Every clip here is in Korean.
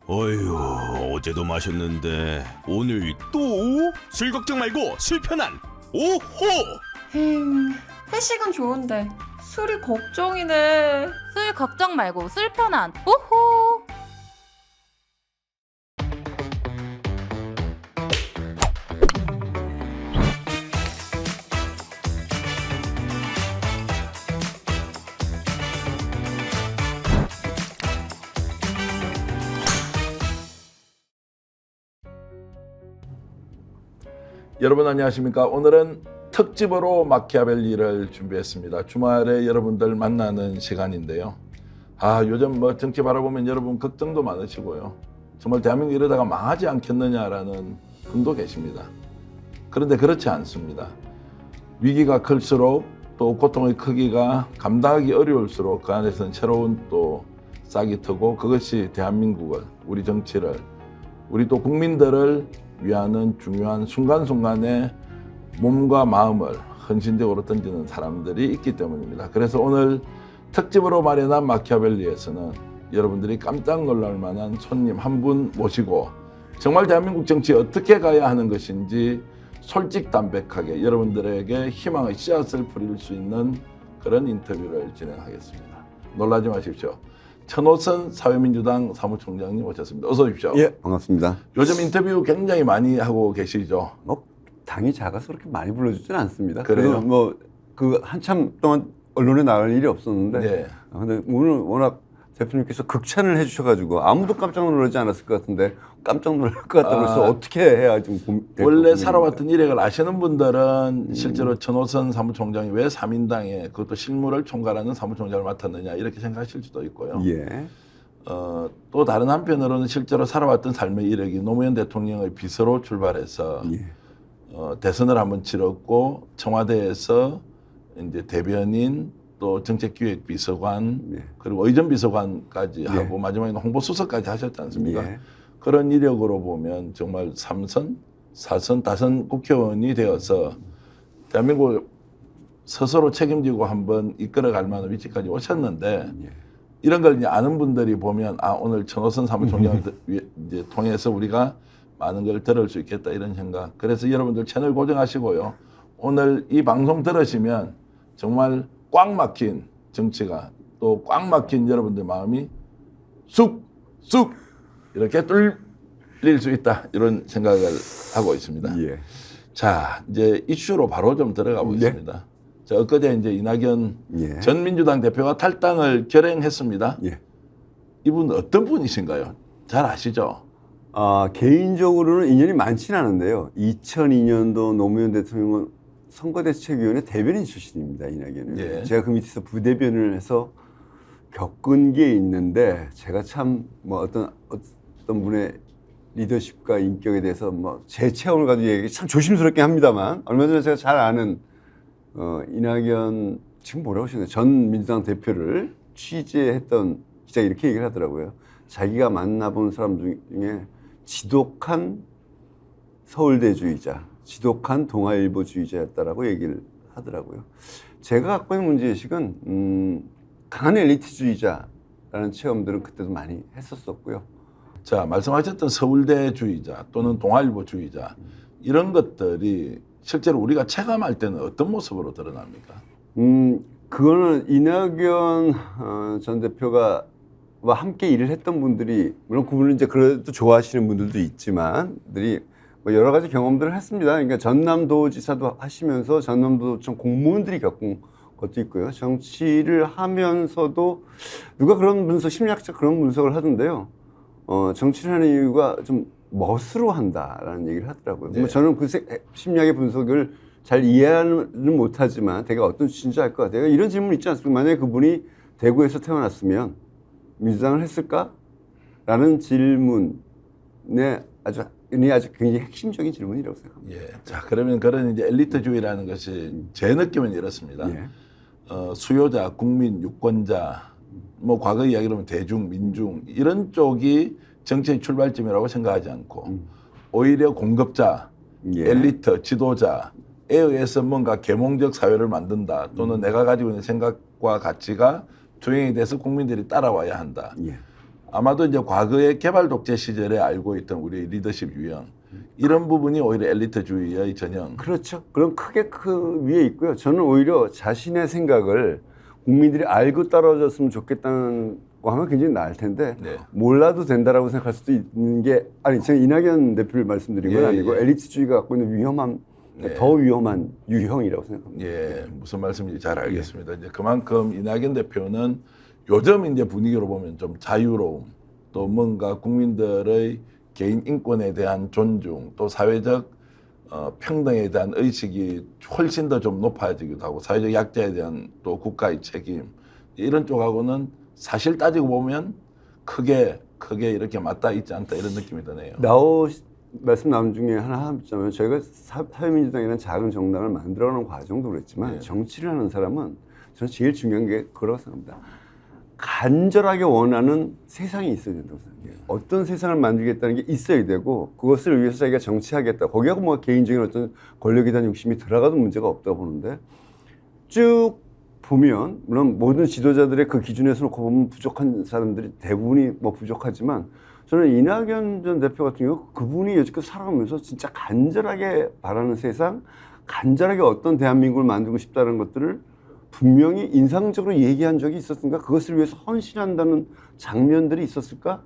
어휴, 어제도 마셨는데 오늘 또? 술 걱정 말고 술 편한 오호! 회식은 좋은데 술이 걱정이네. 술 걱정 말고 술 편한 오호. 여러분 안녕하십니까? 오늘은 특집으로 마키아벨리를 준비했습니다. 주말에 여러분들 만나는 시간인데요. 요즘 뭐 정치 바라보면 여러분 걱정도 많으시고요. 정말 대한민국 이러다가 망하지 않겠느냐라는 분도 계십니다. 그런데 그렇지 않습니다. 위기가 클수록 또 고통의 크기가 감당하기 어려울수록 그 안에서는 새로운 또 싹이 트고 그것이 대한민국을, 우리 정치를, 우리 또 국민들을 위하는 중요한 순간순간에 몸과 마음을 헌신적으로 던지는 사람들이 있기 때문입니다. 그래서 오늘 특집으로 마련한 마키아벨리에서는 여러분들이 깜짝 놀랄 만한 손님 한 분 모시고 정말 대한민국 정치에 어떻게 가야 하는 것인지 솔직담백하게 여러분들에게 희망의 씨앗을 뿌릴 수 있는 그런 인터뷰를 진행하겠습니다. 놀라지 마십시오. 천호선 사회민주당 사무총장님 오셨습니다. 어서 오십시오. 예, 반갑습니다. 요즘 인터뷰 굉장히 많이 하고 계시죠? 당이 작아서 그렇게 많이 불러주지는 않습니다. 그래요? 그래도 한참 동안 언론에 나갈 일이 없었는데, 네. 근데 오늘 워낙 대표님께서 극찬을 해주셔가지고 아무도 깜짝 놀라지 않았을 것 같은데 깜짝 놀랄 것 같다고 해서 어떻게 해야 좀 원래 살아왔던 이력을 아시는 분들은 실제로 천호선 사무총장이 왜 3인당에 그것도 실무를 총괄하는 사무총장을 맡았느냐 이렇게 생각하실 수도 있고요. 예. 또 다른 한편으로는 실제로 살아왔던 삶의 이력이 노무현 대통령의 비서로 출발해서 예. 대선을 한번 치렀고 청와대에서 이제 대변인 또 정책기획비서관 네. 그리고 의전비서관까지 네. 하고 마지막에는 홍보수석까지 하셨지 않습니까? 예. 그런 이력으로 보면 정말 3선, 4선, 5선 국회의원이 되어서 대한민국을 스스로 책임지고 한번 이끌어갈 만한 위치까지 오셨는데 예. 이런 걸 이제 아는 분들이 보면 오늘 천호선 사무총장을 이제 통해서 우리가 많은 걸 들을 수 있겠다 이런 생각. 그래서 여러분들 채널 고정하시고요. 오늘 이 방송 들으시면 정말 꽉 막힌 정치가 또 꽉 막힌 여러분들 마음이 쑥 이렇게 뚫릴 수 있다 이런 생각을 하고 있습니다. 예. 자, 이제 이슈로 바로 좀 들어가 보겠습니다. 자, 엊그제 이제 이낙연 예. 전 민주당 대표가 탈당을 결행했습니다. 예. 이분 어떤 분이신가요? 잘 아시죠? 개인적으로는 인연이 많지는 않은데요. 2002년도 노무현 대통령은 선거대책위원회 대변인 출신입니다. 이낙연은. 예. 제가 그 밑에서 부대변인을 해서 겪은 게 있는데 제가 참 뭐 어떤 분의 리더십과 인격에 대해서 뭐 제 체험을 가지고 얘기 참 조심스럽게 합니다만 얼마 전에 제가 잘 아는 이낙연 지금 뭐라고 하시나요? 전 민주당 대표를 취재했던 기자가 이렇게 얘기를 하더라고요. 자기가 만나본 사람 중에 지독한 서울대주의자, 지독한 동아일보주의자였다라고 얘기를 하더라고요. 제가 갖고 있는 문제의식은 강한 엘리트주의자라는 체험들은 그때도 많이 했었었고요. 자, 말씀하셨던 서울대주의자 또는 동아일보주의자 이런 것들이 실제로 우리가 체감할 때는 어떤 모습으로 드러납니까? 그거는 이낙연 전 대표가 함께 일을 했던 분들이 물론 그분은 이제 그래도 좋아하시는 분들도 있지만 뭐 여러 가지 경험들을 했습니다. 그러니까 전남도지사도 하시면서 전남도청 공무원들이 겪은 것도 있고요. 정치를 하면서도 누가 그런 분석, 심리학적 그런 분석을 하던데요. 정치를 하는 이유가 좀 멋으로 한다라는 얘기를 하더라고요. 네. 뭐 저는 그 심리학의 분석을 잘 이해는 못하지만 제가 어떤 취지인지 알 것 같아요. 이런 질문 있지 않습니까? 만약에 그분이 대구에서 태어났으면 민주당을 했을까? 라는 질문에 아주 굉장히 핵심적인 질문이라고 생각합니다. 예. 자, 그러면 그런 이제 엘리트주의라는 것이 제 느낌은 이렇습니다. 예. 수요자, 국민, 유권자, 뭐 과거 이야기로 하면 대중, 민중 이런 쪽이 정치의 출발점이라고 생각하지 않고 오히려 공급자, 예. 엘리트, 지도자에 의해서 뭔가 계몽적 사회를 만든다 또는 내가 가지고 있는 생각과 가치가 투영이 돼서 국민들이 따라와야 한다. 예. 아마도 이제 과거의 개발 독재 시절에 알고 있던 우리 리더십 유형 이런 부분이 오히려 엘리트주의의 전형. 그렇죠. 그럼 크게 그 위에 있고요. 저는 오히려 자신의 생각을 국민들이 알고 따라줬으면 좋겠다는 거 하면 굉장히 나을 텐데 네. 몰라도 된다라고 생각할 수도 있는 게 아니 제가 이낙연 대표를 말씀드린 건 예, 아니고 예. 엘리트주의가 갖고 있는 위험한 네. 더 위험한 유형이라고 생각합니다. 예, 무슨 말씀인지 잘 알겠습니다. 이제 그만큼 이낙연 대표는 요즘 이제 분위기로 보면 좀 자유로움, 또 뭔가 국민들의 개인 인권에 대한 존중, 또 사회적 평등에 대한 의식이 훨씬 더 좀 높아지기도 하고, 사회적 약자에 대한 또 국가의 책임 이런 쪽하고는 사실 따지고 보면 크게 이렇게 맞닿아 있지 않다 이런 느낌이 드네요. 말씀 나온 중에 하나 하자면 저희가 사회민주당이라는 작은 정당을 만들어가는 과정도 그랬지만 네. 정치를 하는 사람은 저는 제일 중요한 게 그거라고 생각합니다. 간절하게 원하는 세상이 있어야 된다고 생각해요. 어떤 세상을 만들겠다는 게 있어야 되고 그것을 위해서 자기가 정치하겠다. 거기하고 뭐 개인적인 어떤 권력에 대한 욕심이 들어가도 문제가 없다고 보는데 쭉 보면 물론 모든 지도자들의 그 기준에서 놓고 보면 부족한 사람들이 대부분이 뭐 부족하지만 저는 이낙연 전 대표 같은 경우 그분이 여지껏 살아가면서 진짜 간절하게 바라는 세상, 간절하게 어떤 대한민국을 만들고 싶다는 것들을 분명히 인상적으로 얘기한 적이 있었던가 그것을 위해서 헌신한다는 장면들이 있었을까?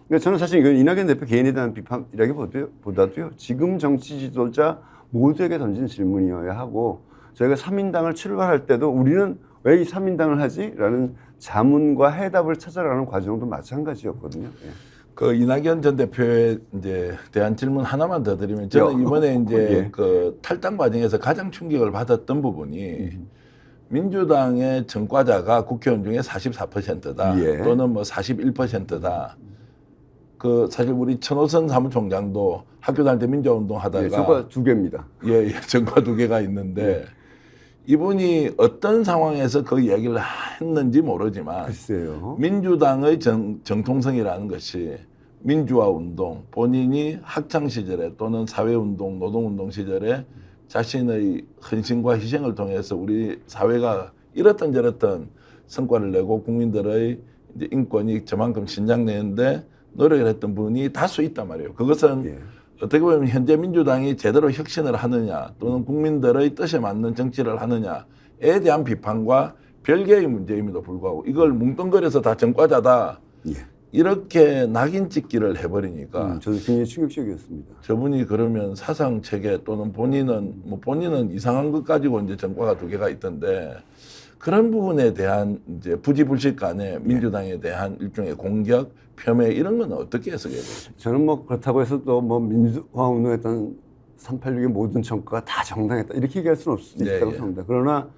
그러니까 저는 사실 이건 이낙연 대표 개인에 대한 비판이라기보다도요. 지금 정치 지도자 모두에게 던진 질문이어야 하고 저희가 3인당을 출발할 때도 우리는 왜 이 3인당을 하지? 라는 자문과 해답을 찾아가는 과정도 마찬가지였거든요. 예. 그 이낙연 전 대표에 이제 대한 질문 하나만 더 드리면 저는 이번에 이제 예. 그 탈당 과정에서 가장 충격을 받았던 부분이 민주당의 전과자가 국회의원 중에 44%다 예. 또는 뭐 41%다. 그 사실 우리 천호선 사무총장도 학교 다닐 때 민주화운동 하다가 전과 2개입니다. 예, 전과 2개가 있는데 이분이 어떤 상황에서 그 얘기를 했는지 모르지만 글쎄요. 민주당의 정통성이라는 것이 민주화 운동, 본인이 학창 시절에 또는 사회운동, 노동운동 시절에 자신의 헌신과 희생을 통해서 우리 사회가 이렇던 저렇던 성과를 내고 국민들의 이제 인권이 저만큼 신장되는데 노력을 했던 분이 다수 있단 말이에요. 그것은 예. 어떻게 보면 현재 민주당이 제대로 혁신을 하느냐 또는 국민들의 뜻에 맞는 정치를 하느냐에 대한 비판과 별개의 문제임에도 불구하고 이걸 뭉뚱그려서 다 전과자다 예. 이렇게 낙인 찍기를 해버리니까 저도 굉장히 충격적이었습니다. 저분이 그러면 사상 체계 또는 본인은 이상한 것 가지고 이제 전과가 2개가 있던데 그런 부분에 대한 이제 부지불식 간에 민주당에 대한 일종의 공격, 폄훼 이런 건 어떻게 해석해야 되죠? 저는 뭐 그렇다고 해서 또 뭐 민주화 운동했던 386의 모든 정과가 다 정당했다 이렇게 얘기할 수는 없을 수도 네, 있다고 예. 생각합니다. 그러나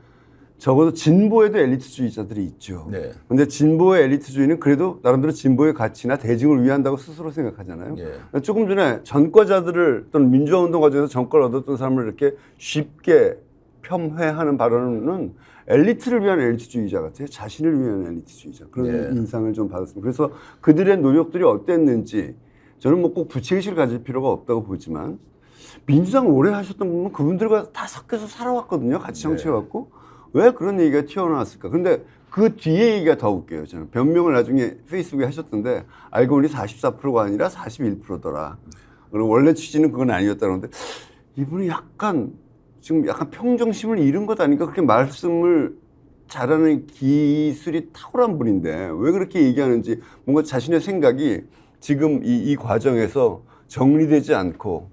적어도 진보에도 엘리트주의자들이 있죠. 네. 근데 진보의 엘리트주의는 그래도 나름대로 진보의 가치나 대중을 위한다고 스스로 생각하잖아요. 예. 조금 전에 전과자들을 또는 민주화 운동 과정에서 정권을 얻었던 사람을 이렇게 쉽게 폄훼하는 발언은 엘리트를 위한 엘리트주의자 같아요. 자신을 위한 엘리트주의자. 그런 예. 인상을 좀 받았습니다. 그래서 그들의 노력들이 어땠는지 저는 뭐 꼭 부채의식을 가질 필요가 없다고 보지만 민주당 오래 하셨던 분은 그분들과 다 섞여서 살아왔거든요. 같이 정치해왔고 왜 그런 얘기가 튀어나왔을까. 그런데 그 뒤에 얘기가 더 웃겨요. 저는 변명을 나중에 페이스북에 하셨던데 알고 보니 44%가 아니라 41%더라. 그리고 원래 취지는 그건 아니었다는데 이분이 지금 약간 평정심을 잃은 것 아닌가 그렇게 말씀을 잘하는 기술이 탁월한 분인데 왜 그렇게 얘기하는지 뭔가 자신의 생각이 지금 이 과정에서 정리되지 않고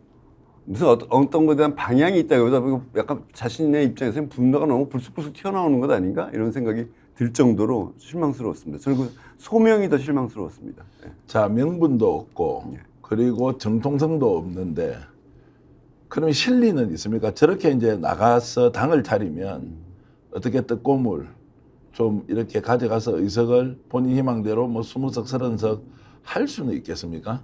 무슨 어떤 것에 대한 방향이 있다기보다 약간 자신의 입장에서는 분노가 너무 불쑥불쑥 튀어나오는 것 아닌가 이런 생각이 들 정도로 실망스러웠습니다. 저는 그 소명이 더 실망스러웠습니다. 네. 자, 명분도 없고 예. 그리고 정통성도 없는데 그러면 실리는 있습니까? 저렇게 이제 나가서 당을 차리면 어떻게 뜻고물 좀 이렇게 가져가서 의석을 본인 희망대로 뭐 20석, 30석 할 수는 있겠습니까?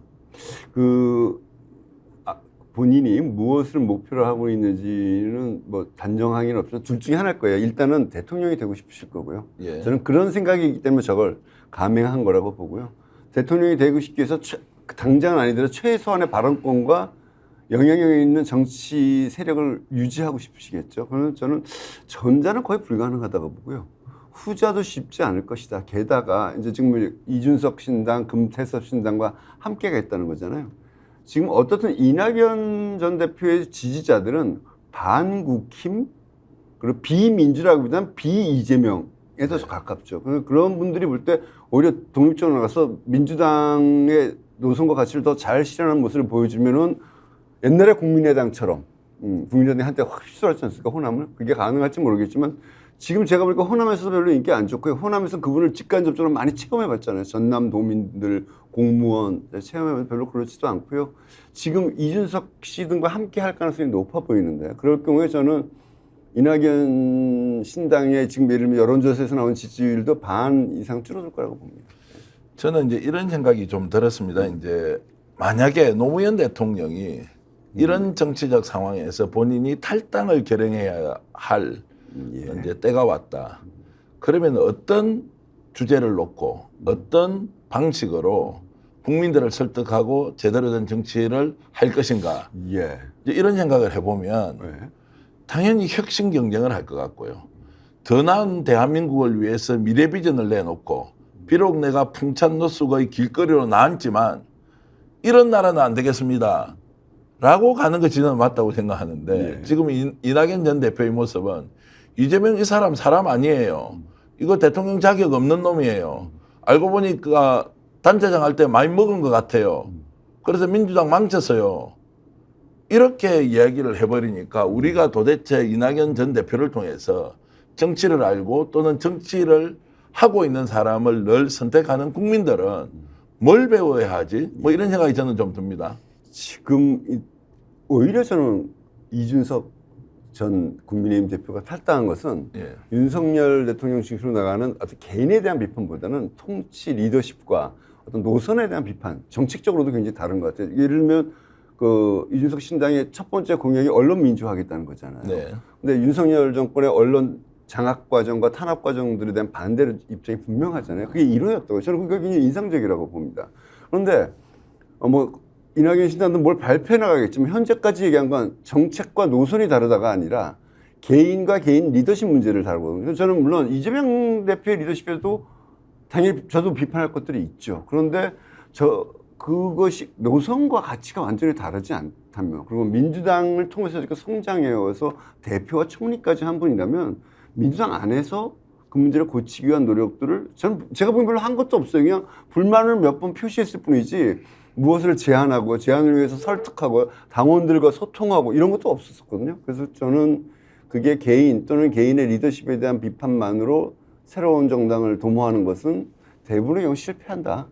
본인이 무엇을 목표로 하고 있는지는 뭐 단정하기는 없지만 둘 중에 하나일 거예요. 일단은 대통령이 되고 싶으실 거고요. 예. 저는 그런 생각이기 때문에 저걸 감행한 거라고 보고요. 대통령이 되고 싶기 위해서 당장은 아니더라도 최소한의 발언권과 영향력 있는 정치 세력을 유지하고 싶으시겠죠. 그래서 저는 전자는 거의 불가능하다고 보고요. 후자도 쉽지 않을 것이다. 게다가 이제 지금 이준석 신당, 금태섭 신당과 함께 가겠다는 거잖아요. 지금 어떻든 이낙연 전 대표의 지지자들은 반국힘 그리고 비민주라기보다는 비이재명에서 가깝죠. 그런 분들이 볼 때 오히려 독립적으로 나가서 민주당의 노선과 가치를 더 잘 실현하는 모습을 보여주면은 옛날에 국민의당처럼 국민의당이 한때 확 휩쓸었지 않습니까? 호남을. 그게 가능할지 모르겠지만 지금 제가 보니까 호남에서도 별로 인기 안 좋고요. 호남에서 그분을 직간접적으로 많이 체험해봤잖아요. 전남 도민들, 공무원 체험해봐서 별로 그렇지도 않고요. 지금 이준석 씨 등과 함께 할 가능성이 높아 보이는데 그럴 경우에 저는 이낙연 신당의 지금 예를 들면 여론조사에서 나온 지지율도 반 이상 줄어들 거라고 봅니다. 저는 이제 이런 생각이 좀 들었습니다. 이제 만약에 노무현 대통령이 이런 정치적 상황에서 본인이 탈당을 결행해야 할 이제 때가 왔다. 그러면 어떤 주제를 놓고 어떤 방식으로 국민들을 설득하고 제대로 된 정치를 할 것인가. 예. 이제 이런 생각을 해보면 네. 당연히 혁신 경쟁을 할 것 같고요. 더 나은 대한민국을 위해서 미래 비전을 내놓고 비록 내가 풍찬 노숙의 길거리로 나앉지만 이런 나라는 안 되겠습니다. 라고 가는 것이 저는 맞다고 생각하는데 지금 이낙연 전 대표의 모습은 이재명 이 사람 아니에요. 이거 대통령 자격 없는 놈이에요. 알고 보니까 단체장 할 때 많이 먹은 것 같아요. 그래서 민주당 망쳤어요. 이렇게 이야기를 해버리니까 우리가 도대체 이낙연 전 대표를 통해서 정치를 알고 또는 정치를 하고 있는 사람을 늘 선택하는 국민들은 뭘 배워야 하지? 뭐 이런 생각이 저는 좀 듭니다. 지금 오히려 저는 이준석 전 국민의힘 대표가 탈당한 것은 예. 윤석열 대통령 중심으로 나가는 어떤 개인에 대한 비판보다는 통치 리더십과 어떤 노선에 대한 비판, 정책적으로도 굉장히 다른 것 같아요. 예를 들면 그 이준석 신당의 첫 번째 공약이 언론 민주화하겠다는 거잖아요. 네. 근데 윤석열 정권의 언론 장악 과정과 탄압 과정들에 대한 반대 입장이 분명하잖아요. 그게 이론이었다고 저는 그게 굉장히 인상적이라고 봅니다. 그런데 뭐 이낙연 신당도 뭘 발표해 나가겠지만 현재까지 얘기한 건 정책과 노선이 다르다가 아니라 개인과 개인 리더십 문제를 다루거든요. 저는 물론 이재명 대표의 리더십에도 당연히 저도 비판할 것들이 있죠. 그런데 그것이 노선과 가치가 완전히 다르지 않다면 그리고 민주당을 통해서 성장해서 대표와 총리까지 한 분이라면 민주당 안에서 그 문제를 고치기 위한 노력들을 저는 제가 보기엔 별로 한 것도 없어요. 그냥 불만을 몇 번 표시했을 뿐이지 무엇을 제안하고 제안을 위해서 설득하고 당원들과 소통하고 이런 것도 없었거든요. 그래서 저는 그게 개인 또는 개인의 리더십에 대한 비판만으로 새로운 정당을 도모하는 것은 대부분의 경우 실패한다.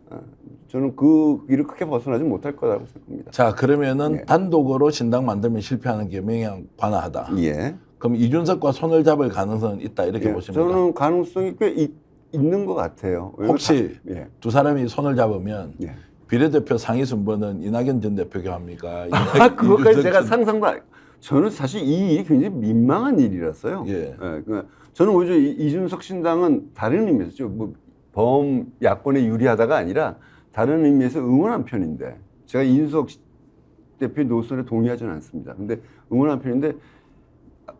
저는 그 길을 크게 벗어나지 못할 거라고 생각합니다. 자, 그러면은 예. 단독으로 신당 만들면 실패하는 게 명약관화하다. 예. 그럼 이준석과 손을 잡을 가능성은 있다 이렇게 예. 보십니까? 저는 가능성이 꽤 있는 것 같아요. 혹시 예. 두 사람이 손을 잡으면 예. 비례대표 상위 순번은 이낙연 전 대표가 합니까? 그것까지 이준석 제가 전- 상상도 저는 사실 이 일이 굉장히 민망한 일이라서요. 예. 그러니까 저는 오히려 이준석 신당은 다른 의미에서 뭐 범야권에 유리하다가 아니라 다른 의미에서 응원한 편인데 제가 이준석 대표의 노선에 동의하지는 않습니다. 근데 응원한 편인데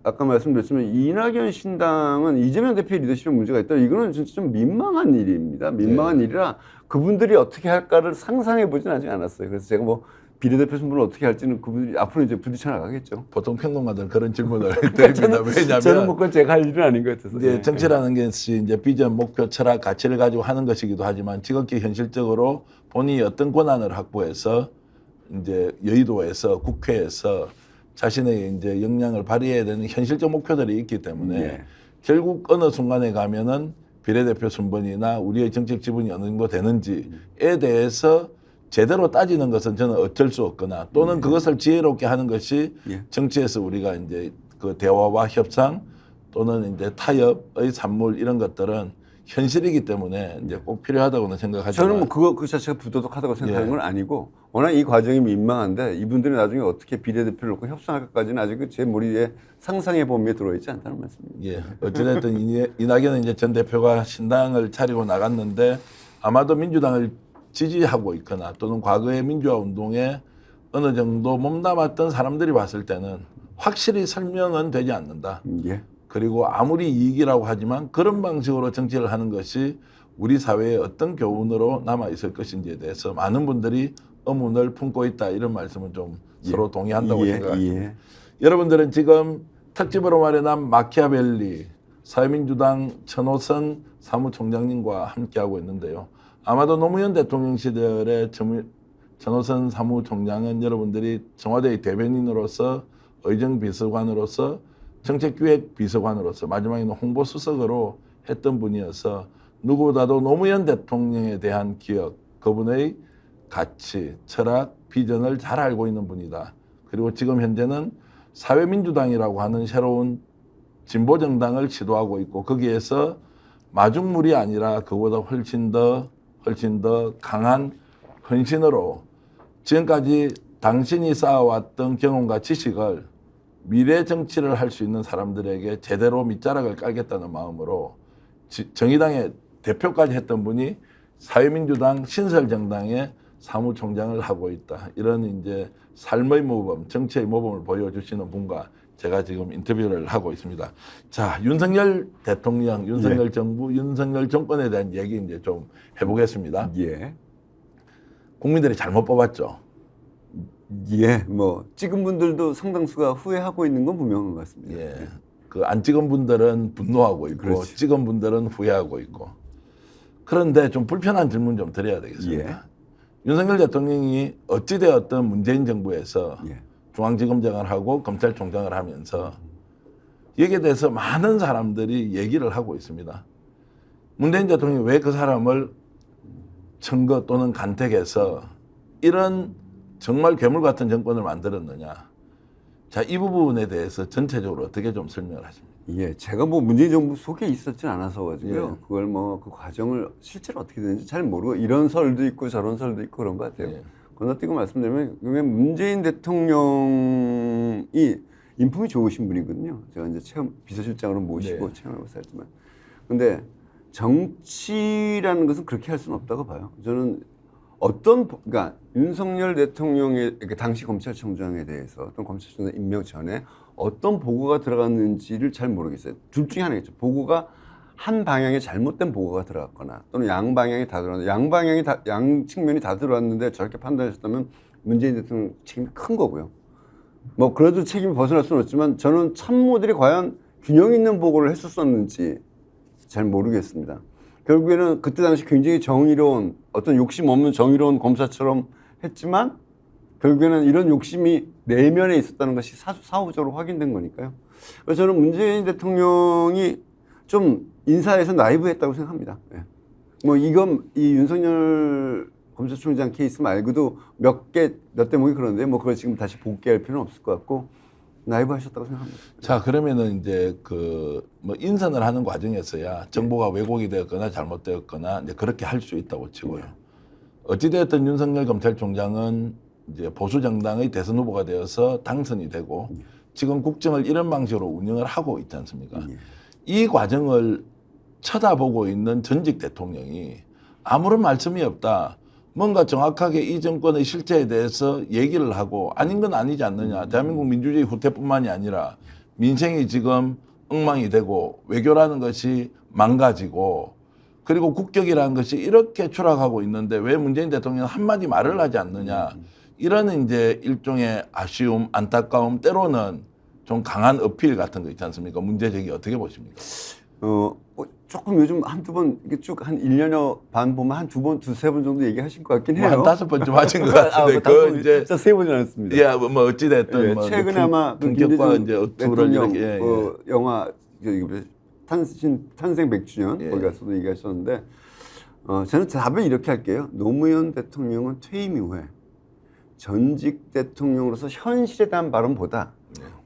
아까 말씀드렸지만 이낙연 신당은 이재명 대표의 리더십에 문제가 있다. 이거는 진짜 좀 민망한 일입니다. 민망한 일이라 그분들이 어떻게 할까를 상상해 보진 아직 않았어요. 그래서 제가 뭐 비례대표 순번을 어떻게 할지는 그분들이 앞으로 이제 부딪혀 나가겠죠. 보통 평론가들은 그런 질문을 드립니다. 왜냐하면 저는 뭐 그건 제가 할 일은 아닌 것 같아서. 이제 정치라는 것이 이제 비전, 목표, 철학, 가치를 가지고 하는 것이기도 하지만 지극히 현실적으로 본인이 어떤 권한을 확보해서 이제 여의도에서 국회에서 자신의 이제 역량을 발휘해야 되는 현실적 목표들이 있기 때문에 예. 결국 어느 순간에 가면은 비례대표 순번이나 우리의 정책 지분이 어느 정도 되는지에 대해서 제대로 따지는 것은 저는 어쩔 수 없거나 또는 그것을 지혜롭게 하는 것이 예. 정치에서 우리가 이제 그 대화와 협상 또는 이제 타협의 산물 이런 것들은 현실이기 때문에 이제 꼭 필요하다고는 생각하지만 저는 뭐 그거 그 자체가 부도덕하다고 생각하는 예. 건 아니고 워낙 이 과정이 민망한데 이분들이 나중에 어떻게 비례대표를 놓고 협상할까지는 아직 제 머리에 상상의 범위에 들어있지 않다는 말씀입니다. 예, 어찌됐든 이낙연 이제 전 대표가 신당을 차리고 나갔는데 아마도 민주당을 지지하고 있거나 또는 과거의 민주화 운동에 어느 정도 몸담았던 사람들이 봤을 때는 확실히 설명은 되지 않는다. 예. 그리고 아무리 이익이라고 하지만 그런 방식으로 정치를 하는 것이 우리 사회에 어떤 교훈으로 남아 있을 것인지에 대해서 많은 분들이 의문을 품고 있다 이런 말씀은 좀 서로 동의한다고 생각합니다. 여러분들은 지금 특집으로 마련한 마키아벨리 사회민주당 천호선 사무총장님과 함께하고 있는데요. 아마도 노무현 대통령 시절의 천호선 사무총장은 여러분들이 청와대의 대변인으로서 의정비서관으로서 정책기획비서관으로서 마지막에는 홍보수석으로 했던 분이어서 누구보다도 노무현 대통령에 대한 기억, 그분의 가치, 철학, 비전을 잘 알고 있는 분이다. 그리고 지금 현재는 사회민주당이라고 하는 새로운 진보정당을 시도하고 있고 거기에서 마중물이 아니라 그보다 훨씬 더 강한 헌신으로 지금까지 당신이 쌓아왔던 경험과 지식을 미래 정치를 할 수 있는 사람들에게 제대로 밑자락을 깔겠다는 마음으로 정의당의 대표까지 했던 분이 사회민주당 신설정당의 사무총장을 하고 있다. 이런 이제 삶의 모범, 정치의 모범을 보여주시는 분과 제가 지금 인터뷰를 하고 있습니다. 자, 윤석열 대통령, 윤석열 정부, 윤석열 정권에 대한 얘기 이제 좀 해보겠습니다. 국민들이 잘못 뽑았죠. 뭐 찍은 분들도 상당수가 후회하고 있는 건 분명한 것 같습니다. 그 안 찍은 분들은 분노하고 있고, 그렇지. 찍은 분들은 후회하고 있고. 그런데 좀 불편한 질문 좀 드려야 되겠습니다. 윤석열 대통령이 어찌되었든 문재인 정부에서 중앙지검장을 하고 검찰총장을 하면서 여기에 대해서 많은 사람들이 얘기를 하고 있습니다. 문재인 대통령이 왜 그 사람을 청거 또는 간택해서 이런 정말 괴물 같은 정권을 만들었느냐. 자, 이 부분에 대해서 전체적으로 어떻게 좀 설명을 하십니까? 제가 뭐 문재인 정부 속에 있었진 않아서 가지고요. 그걸 뭐 그 과정을 실제로 어떻게 되는지 잘 모르고 이런 설도 있고 저런 설도 있고 그런 것 같아요. 건너뛰고 말씀드리면 문재인 대통령이 인품이 좋으신 분이거든요. 제가 이제 체험 비서실장으로 모시고 체험해서 했지만, 근데 정치라는 것은 그렇게 할 수는 없다고 봐요. 저는 그러니까 윤석열 대통령의 당시 검찰총장에 대해서 어떤 검찰총장 임명 전에 어떤 보고가 들어갔는지를 잘 모르겠어요. 둘 중에 하나겠죠. 보고가 한 방향에 잘못된 보고가 들어갔거나 또는 양 방향이 다 들어왔는데 양 측면이 다 들어왔는데 저렇게 판단하셨다면 문재인 대통령 책임이 큰 거고요. 뭐 그래도 책임이 벗어날 수는 없지만 저는 참모들이 과연 균형 있는 보고를 했었었는지 잘 모르겠습니다. 결국에는 그때 당시 굉장히 정의로운 어떤 욕심 없는 정의로운 검사처럼 했지만 결국에는 이런 욕심이 내면에 있었다는 것이 사후적으로 확인된 거니까요. 그래서 저는 문재인 대통령이 좀 인사에서 나이브했다고 생각합니다. 뭐 이 윤석열 검찰총장 케이스 말고도 몇 대목이 그런데 뭐 그걸 지금 다시 복귀할 필요는 없을 것 같고 나이브 하셨다고 생각합니다. 자, 그러면은 이제 뭐 인선을 하는 과정에서야 정보가 왜곡이 되었거나 잘못되었거나 이제 그렇게 할 수 있다고 치고요. 어찌되었든 윤석열 검찰총장은 이제 보수 정당의 대선 후보가 되어서 당선이 되고 지금 국정을 이런 방식으로 운영을 하고 있지 않습니까? 이 과정을 쳐다보고 있는 전직 대통령이 아무런 말씀이 없다. 뭔가 정확하게 이 정권의 실체에 대해서 얘기를 하고 아닌 건 아니지 않느냐. 대한민국 민주주의 후퇴뿐만이 아니라 민생이 지금 엉망이 되고 외교라는 것이 망가지고 그리고 국격이라는 것이 이렇게 추락하고 있는데 왜 문재인 대통령은 한마디 말을 하지 않느냐. 이런 이제 일종의 아쉬움, 안타까움, 때로는 좀 강한 어필 같은 거 있지 않습니까? 문제제기 어떻게 보십니까? 조금 요즘 한두 번, 이게 쭉 한 1년여 반 보면 한 두세 번 정도 얘기하신 것 같긴 해요. 한 5번쯤 하신 것 같은데, 그 이제. 진짜 3번이 않았습니다. 뭐 어찌됐든. 뭐 최근에 아마 품격과 이제 어투를 이렇게. 영화, 탄생 100주년, 거기 가서도 얘기하셨는데, 저는 답을 이렇게 할게요. 노무현 대통령은 퇴임 이후에 전직 대통령으로서 현실에 대한 발언보다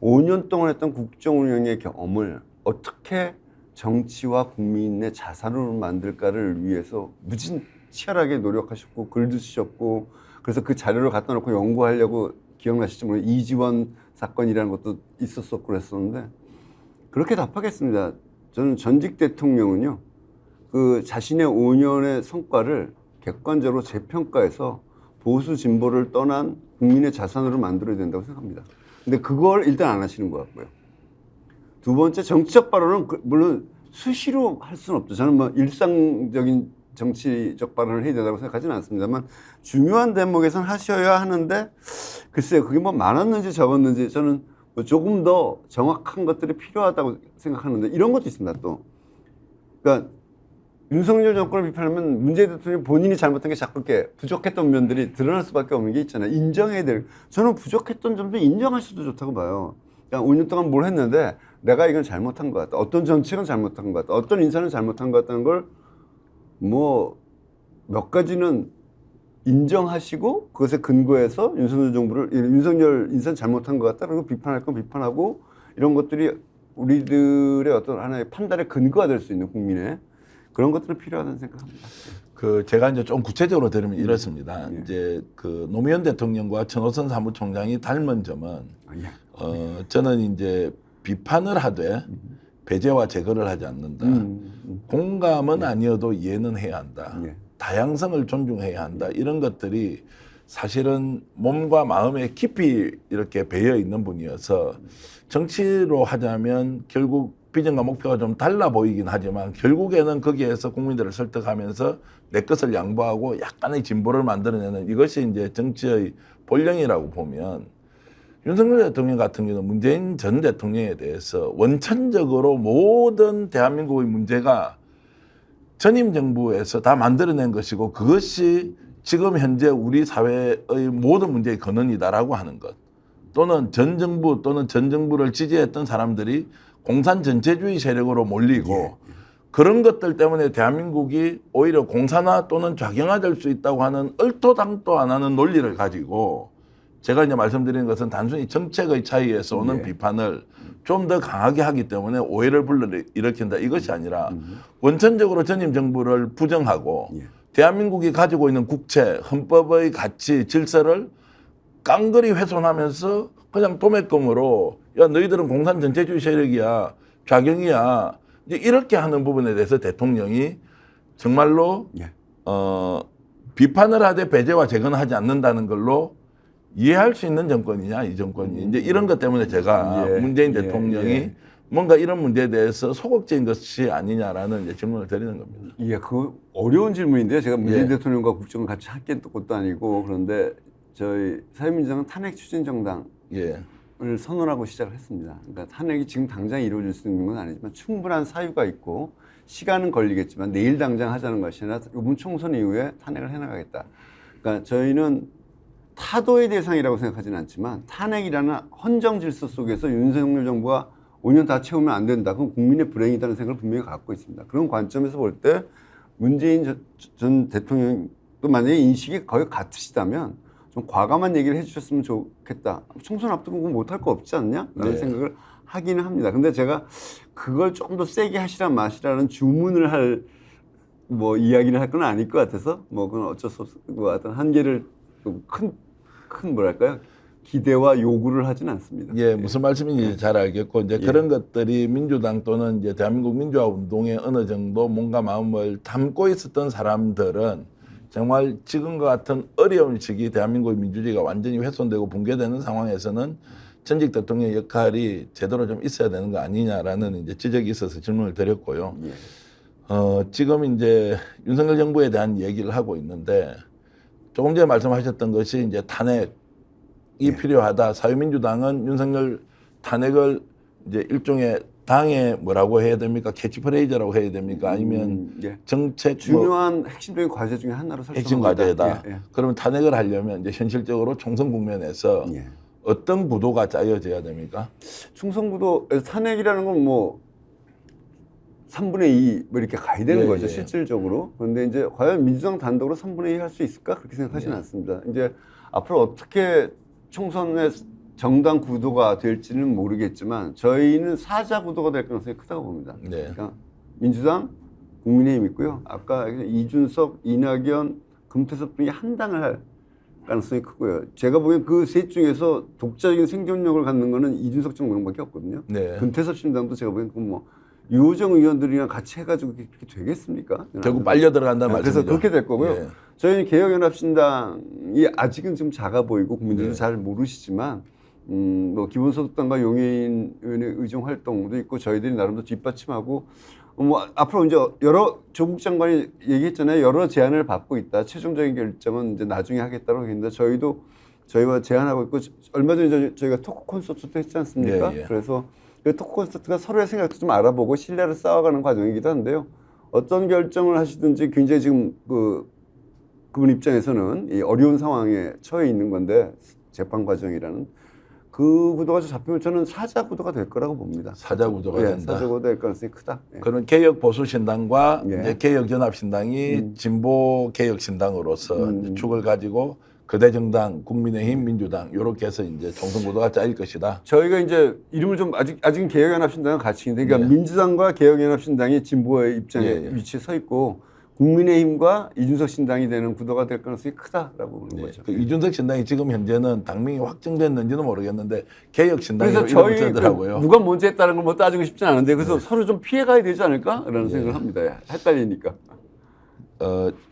5년 동안 했던 국정 운영의 경험을 어떻게 정치와 국민의 자산으로 만들까를 위해서 무진 치열하게 노력하셨고 글도 쓰셨고 그래서 그 자료를 갖다 놓고 연구하려고 기억나실지 모르겠는데 이지원 사건이라는 것도 있었었고 그랬었는데 그렇게 답하겠습니다. 저는 전직 대통령은요 그 자신의 5년의 성과를 객관적으로 재평가해서 보수 진보를 떠난 국민의 자산으로 만들어야 된다고 생각합니다. 근데 그걸 일단 안 하시는 것 같고요. 두 번째 정치적 발언은 물론 수시로 할 수는 없죠. 저는 뭐 일상적인 정치적 발언을 해야 된다고 생각하지는 않습니다만 중요한 대목에서는 하셔야 하는데 글쎄요. 그게 뭐 많았는지 적었는지 저는 뭐 조금 더 정확한 것들이 필요하다고 생각하는데 이런 것도 있습니다. 또 그러니까 윤석열 정권을 비판하면 문재인 대통령이 본인이 잘못한 게 자꾸 이렇게 부족했던 면들이 드러날 수밖에 없는 게 있잖아요. 인정해야 될. 저는 부족했던 점도 인정하셔도 좋다고 봐요. 그러니까 5년 동안 뭘 했는데 내가 이건 잘못한 것 같다. 어떤 정책은 잘못한 것 같다. 어떤 인사는 잘못한 것 같다는 걸 뭐 몇 가지는 인정하시고 그것에 근거해서 윤석열 인사는 잘못한 것 같다. 그리고 비판할 건 비판하고 이런 것들이 우리들의 어떤 하나의 판단의 근거가 될 수 있는 국민의 그런 것들은 필요하다는 생각합니다. 그 제가 이제 좀 구체적으로 들으면 이렇습니다. 예. 이제 그 노무현 대통령과 천호선 사무총장이 닮은 점은 예. 저는 이제 비판을 하되 배제와 제거를 하지 않는다. 공감은 아니어도 이해는 해야 한다. 예. 다양성을 존중해야 한다. 이런 것들이 사실은 몸과 마음에 깊이 이렇게 배어 있는 분이어서 정치로 하자면 결국 비전과 목표가 좀 달라 보이긴 하지만 결국에는 거기에서 국민들을 설득하면서 내 것을 양보하고 약간의 진보를 만들어내는 이것이 이제 정치의 본령이라고 보면 윤석열 대통령 같은 경우는 문재인 전 대통령에 대해서 원천적으로 모든 대한민국의 문제가 전임 정부에서 다 만들어낸 것이고 그것이 지금 현재 우리 사회의 모든 문제의 근원이다라고 하는 것 또는 전 정부 또는 전 정부를 지지했던 사람들이 공산 전체주의 세력으로 몰리고 그런 것들 때문에 대한민국이 오히려 공산화 또는 좌경화될 수 있다고 하는 얼토당토 안 하는 논리를 가지고 제가 이제 말씀드리는 것은 단순히 정책의 차이에서 오는 비판을 좀 더 강하게 하기 때문에 오해를 불러일으킨다 이것이 아니라 원천적으로 전임 정부를 부정하고 대한민국이 가지고 있는 국채, 헌법의 가치, 질서를 깡그리 훼손하면서 그냥 도매금으로 야 너희들은 공산 전체주의 세력이야, 좌경이야 이제 이렇게 하는 부분에 대해서 대통령이 정말로 비판을 하되 배제와 제거는 하지 않는다는 걸로 이해할 수 있는 정권이냐 이 정권이 이제 이런 것 때문에 제가 문재인 대통령이 뭔가 이런 문제에 대해서 소극적인 것이 아니냐라는 이제 질문을 드리는 겁니다. 예, 그 어려운 질문인데요. 제가 문재인 대통령과 국정을 같이 함께 또 것도 아니고 그런데 저희 사회민주당은 탄핵 추진 정당을 선언하고 시작을 했습니다. 그러니까 탄핵이 지금 당장 이루어질 수 있는 건 아니지만 충분한 사유가 있고 시간은 걸리겠지만 내일 당장 하자는 것이 아니라 이번 총선 이후에 탄핵을 해나가겠다. 그러니까 저희는 타도의 대상이라고 생각하지는 않지만 탄핵이라는 헌정 질서 속에서 윤석열 정부가 5년 다 채우면 안 된다. 그건 국민의 불행이라는 생각을 분명히 갖고 있습니다. 그런 관점에서 볼 때 문재인 전 대통령도 만약에 인식이 거의 같으시다면 좀 과감한 얘기를 해주셨으면 좋겠다. 총선 앞두고 못할 거 없지 않냐? 라는 생각을 하기는 합니다. 근데 제가 그걸 조금 더 세게 하시라 마시라는 주문을 할 뭐 이야기를 할 건 아닐 것 같아서 뭐 그건 어쩔 수 없고 어떤 한계를 좀 큰 뭐랄까요? 기대와 요구를 하진 않습니다. 예, 무슨 말씀인지 잘 알겠고 이제 그런 것들이 민주당 또는 이제 대한민국 민주화 운동에 어느 정도 뭔가 마음을 담고 있었던 사람들은 정말 지금과 같은 어려운 시기 대한민국의 민주주의가 완전히 훼손되고 붕괴되는 상황에서는 전직 대통령의 역할이 제대로 좀 있어야 되는 거 아니냐라는 이제 지적이 있어서 질문을 드렸고요. 지금 이제 윤석열 정부에 대한 얘기를 하고 있는데 조금 전에 말씀하셨던 것이 이제 탄핵이 필요하다. 사회민주당은 윤석열 탄핵을 이제 일종의 당의 뭐라고 해야 됩니까? 캐치프레이즈라고 해야 됩니까? 아니면 정책 중요한 핵심적인 과제 중에 하나로 설정합니다. 핵심 과제다. 그러면 탄핵을 하려면 이제 현실적으로 총선 국면에서 어떤 구도가 짜여져야 됩니까? 총선 구도 탄핵이라는 건 뭐 3분의 2 뭐 이렇게 가야 되는 거죠, 실질적으로. 그런데 이제 과연 민주당 단독으로 3분의 2 할 수 있을까? 그렇게 생각하지는 않습니다. 이제 앞으로 어떻게 총선의 정당 구도가 될지는 모르겠지만 저희는 사자 구도가 될 가능성이 크다고 봅니다. 그러니까 민주당, 국민의힘 있고요. 아까 이준석, 이낙연, 금태섭 등이 한 당을 할 가능성이 크고요. 제가 보기엔 그 셋 중에서 독자적인 생존력을 갖는 거는 이준석 정당밖에 없거든요. 금태섭 신당도 제가 보기엔 뭐 유호정 의원들이랑 같이 해가지고 그렇게 되겠습니까? 결국 빨려 들어간다는 말씀이죠. 그래서 그렇게 될 거고요. 저희는 개혁연합신당이 아직은 좀 작아 보이고 국민들도 잘 모르시지만 뭐 기본소득당과 용해인 의원의 의정 활동도 있고 저희들이 나름대로 뒷받침하고 뭐 앞으로 이제 여러 조국 장관이 얘기했잖아요. 여러 제안을 받고 있다. 최종적인 결정은 이제 나중에 하겠다고 했는데 저희와 제안하고 있고 얼마 전에 저희가 토크 콘서트도 했지 않습니까? 예, 예. 그래서 그 토크 콘서트가 서로의 생각도 좀 알아보고 신뢰를 쌓아가는 과정이기도 한데요. 어떤 결정을 하시든지 굉장히 지금 그분 입장에서는 이 어려운 상황에 처해 있는 건데 재판 과정이라는 그 구도가 잡히면 저는 사자 구도가 될 거라고 봅니다. 사자 구도가 된다. 사자 구도가 될 가능성이 크다. 예. 그런 개혁 보수 신당과 예. 이제 개혁 연합 신당이 진보 개혁 신당으로서 이제 축을 가지고 거대 정당, 국민의힘, 민주당 이렇게 해서 이제 총선 구도가 짜일 것이다. 저희가 이제 이름을 좀 아직은 개혁연합신당은 같이 있는데, 그러니까 예. 민주당과 개혁연합신당이 진보의 입장에 예, 예. 위치에 서 있고 국민의힘과 이준석 신당이 되는 구도가 될 가능성이 크다라고 보는 네. 거죠. 그 이준석 신당이 지금 현재는 당명이 확정됐는지는 모르겠는데 개혁 신당이라고 그래서 이름을 저희 쓰더라고요. 누가 먼저 했다는 걸 뭐 따지고 싶지는 않은데 그래서 서로 좀 피해가야 되지 않을까라는 생각을 합니다. 헷갈리니까.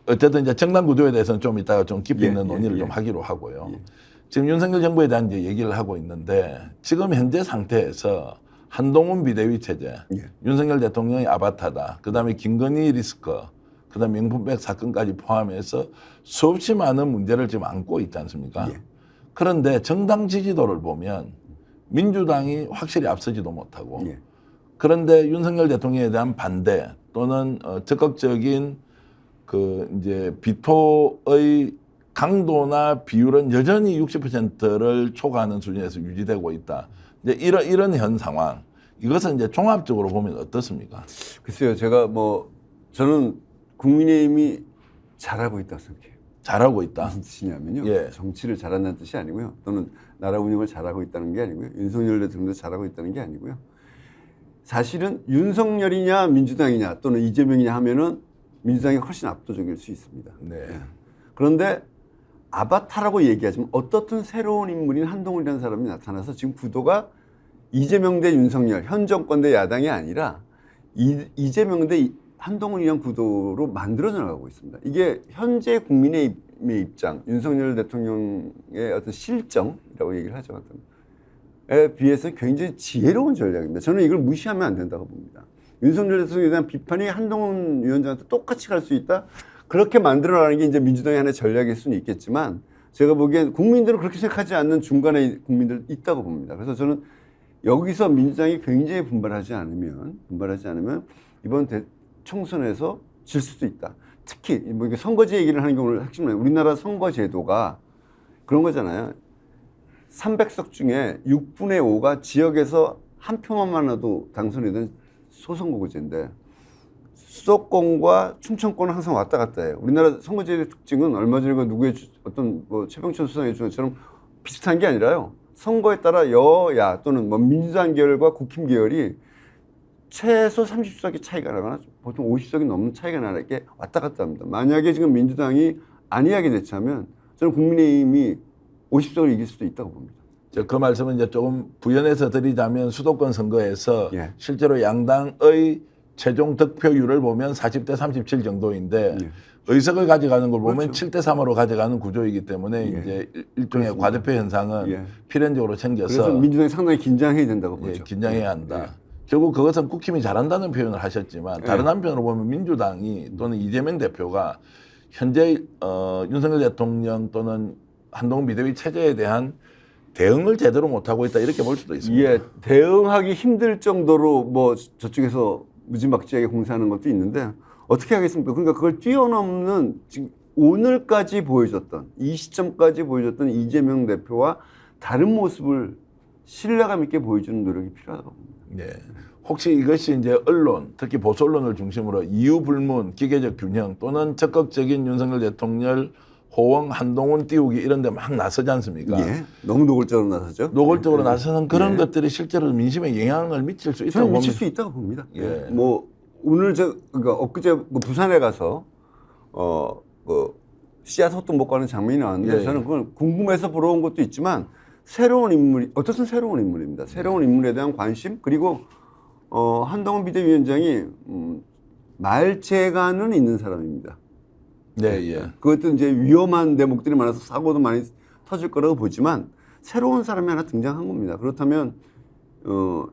어쨌든 이제 정당 구도에 대해서는 좀 이따가 좀 깊이 예, 있는 예, 논의를 예. 좀 하기로 하고요. 예. 지금 윤석열 정부에 대한 이제 얘기를 하고 있는데 지금 현재 상태에서 한동훈 비대위 체제, 예. 윤석열 대통령의 아바타다, 그다음에 김건희 리스크, 그다음에 명품백 사건까지 포함해서 수없이 많은 문제를 지금 안고 있지 않습니까? 예. 그런데 정당 지지도를 보면 민주당이 확실히 앞서지도 못하고 예. 그런데 윤석열 대통령에 대한 반대 또는 적극적인 그 이제 비토의 강도나 비율은 여전히 60%를 초과하는 수준에서 유지되고 있다. 이제 이런 현 상황, 이것은 이제 종합적으로 보면 어떻습니까? 글쎄요, 제가 저는 국민의힘이 잘하고 있다고 생각해요. 잘하고 있다. 무슨 뜻이냐면요. 예. 정치를 잘한다는 뜻이 아니고요. 또는 나라 운영을 잘하고 있다는 게 아니고요. 윤석열 대통령도 잘하고 있다는 게 아니고요. 사실은 윤석열이냐 민주당이냐 또는 이재명이냐 하면은 민주당이 훨씬 압도적일 수 있습니다. 네. 그런데 아바타라고 얘기하지만 어떻든 새로운 인물인 한동훈이라는 사람이 나타나서 지금 구도가 이재명 대 윤석열, 현 정권 대 야당이 아니라 이재명 대 한동훈이란 구도로 만들어져 나가고 있습니다. 이게 현재 국민의힘의 입장, 윤석열 대통령의 어떤 실정이라고 얘기를 하죠. 에 비해서 굉장히 지혜로운 전략입니다. 저는 이걸 무시하면 안 된다고 봅니다. 윤석열 대통령에 대한 비판이 한동훈 위원장한테 똑같이 갈 수 있다? 그렇게 만들어나가는 게 이제 민주당의 하나의 전략일 수는 있겠지만 제가 보기엔 국민들은 그렇게 생각하지 않는 중간에 국민들 있다고 봅니다. 그래서 저는 여기서 민주당이 굉장히 분발하지 않으면 이번 총선에서 질 수도 있다. 특히 뭐 이게 선거제 얘기를 하는 경우를 핵심은 우리나라 선거제도가 그런 거잖아요. 300석 중에 6분의 5가 지역에서 한 표만 많아도 당선이 된 소선거구제인데 수도권과 춘천권은 항상 왔다 갔다 해요. 우리나라 선거제의 특징은 얼마 전에 누구의 어떤 최병천 수상의 주장처럼 비슷한 게 아니라요. 선거에 따라 여야 또는 민주당 계열과 국힘 계열이 최소 30석의 차이가 나거나 보통 50석이 넘는 차이가 나게 왔다 갔다 합니다. 만약에 지금 민주당이 안이하게 대처하면 저는 국민의힘이 50석을 이길 수도 있다고 봅니다. 그 말씀은 이제 조금 부연해서 드리자면 수도권 선거에서 예. 실제로 양당의 최종 득표율을 보면 40대 37 정도인데 예. 의석을 가져가는 걸 보면 그렇죠. 7대 3으로 가져가는 구조이기 때문에 예. 이제 일종의 그렇습니다. 과대표 현상은 예. 필연적으로 그래서 생겨서 민주당이 상당히 긴장해야 된다고 예, 보죠. 긴장해야 한다. 예. 결국 그것은 국힘이 잘한다는 표현을 하셨지만 다른 예. 한편으로 보면 민주당이 또는 이재명 대표가 현재 윤석열 대통령 또는 한동훈 비대위 체제에 대한 대응을 제대로 못하고 있다 이렇게 볼 수도 있습니다. 예, 대응하기 힘들 정도로 저쪽에서 무지막지하게 공세하는 것도 있는데 어떻게 하겠습니까? 그러니까 그걸 뛰어넘는 지금 오늘까지 보여줬던 이 시점까지 보여줬던 이재명 대표와 다른 모습을 신뢰감 있게 보여주는 노력이 필요하다고 봅니다. 네. 혹시 이것이 이제 언론, 특히 보수 언론을 중심으로 이유 불문, 기계적 균형 또는 적극적인 윤석열 대통령 호응, 한동훈 띄우기 이런 데 막 나서지 않습니까? 예, 너무 노골적으로 나서죠. 노골적으로 나서는 그런 예. 것들이 실제로 민심에 영향을 미칠 수 있다고 저는 미칠 봅니다. 수 있다고 봅니다. 예. 오늘 그러니까 엊그제 부산에 가서 씨앗 소통 먹고 하는 장면이 나왔는데 예. 저는 그걸 궁금해서 보러 온 것도 있지만 새로운 인물이 어떻든 새로운 인물입니다. 새로운 인물에 대한 관심 그리고 한동훈 비대위원장이 말재간은 있는 사람입니다. 네, 예. 그것도 이제 위험한 대목들이 많아서 사고도 많이 터질 거라고 보지만 새로운 사람이 하나 등장한 겁니다. 그렇다면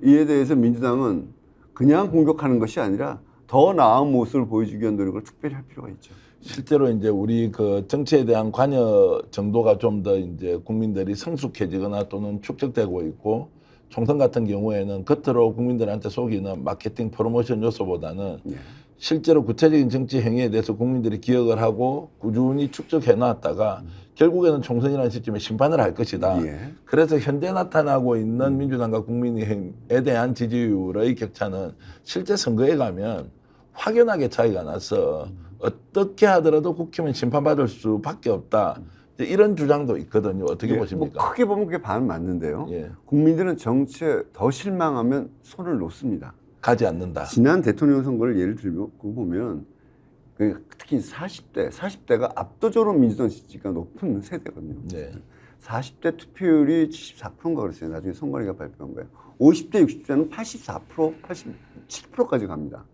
이에 대해서 민주당은 그냥 공격하는 것이 아니라 더 나은 모습을 보여주기 위한 노력을 특별히 할 필요가 있죠. 실제로 이제 우리 그 정치에 대한 관여 정도가 좀 더 이제 국민들이 성숙해지거나 또는 축적되고 있고, 총선 같은 경우에는 겉으로 국민들한테 속이는 마케팅 프로모션 요소보다는 예. 실제로 구체적인 정치 행위에 대해서 국민들이 기억을 하고 꾸준히 축적해 놨다가 결국에는 총선이라는 시점에 심판을 할 것이다. 예. 그래서 현재 나타나고 있는 민주당과 국민의힘에 대한 지지율의 격차는 실제 선거에 가면 확연하게 차이가 나서 어떻게 하더라도 국힘은 심판받을 수밖에 없다. 이제 이런 주장도 있거든요. 어떻게 예, 보십니까? 뭐 크게 보면 그게 반 맞는데요. 예. 국민들은 정치에 더 실망하면 손을 놓습니다. 가지 않는다. 지난 대통령 선거를 예를 들고 보면 특히 40대가 압도적으로 민주당 지지가 높은 세대거든요. 네. 40대 투표율이 74%인가 그랬어요. 나중에 선관위가 발표한 거예요. 50대, 60대는 84%, 87%까지 갑니다.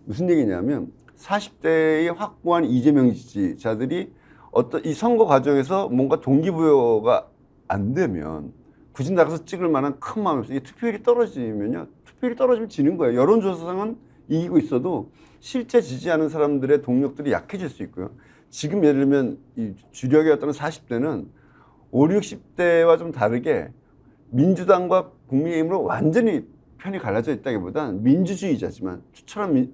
무슨 얘기냐면 40대의 확고한 이재명 지지자들이 어떤 이 선거 과정에서 뭔가 동기부여가 안 되면 굳이 나가서 찍을 만한 큰 마음이 없어요. 투표율이 떨어지면요. 투표율이 떨어지면 지는 거예요. 여론조사상은 이기고 있어도 실제 지지하는 사람들의 동력들이 약해질 수 있고요. 지금 예를 들면 이 주력의 어떤 40대는 5, 60대와 좀 다르게 민주당과 국민의힘으로 완전히 편이 갈라져 있다기보단 민주주의자지만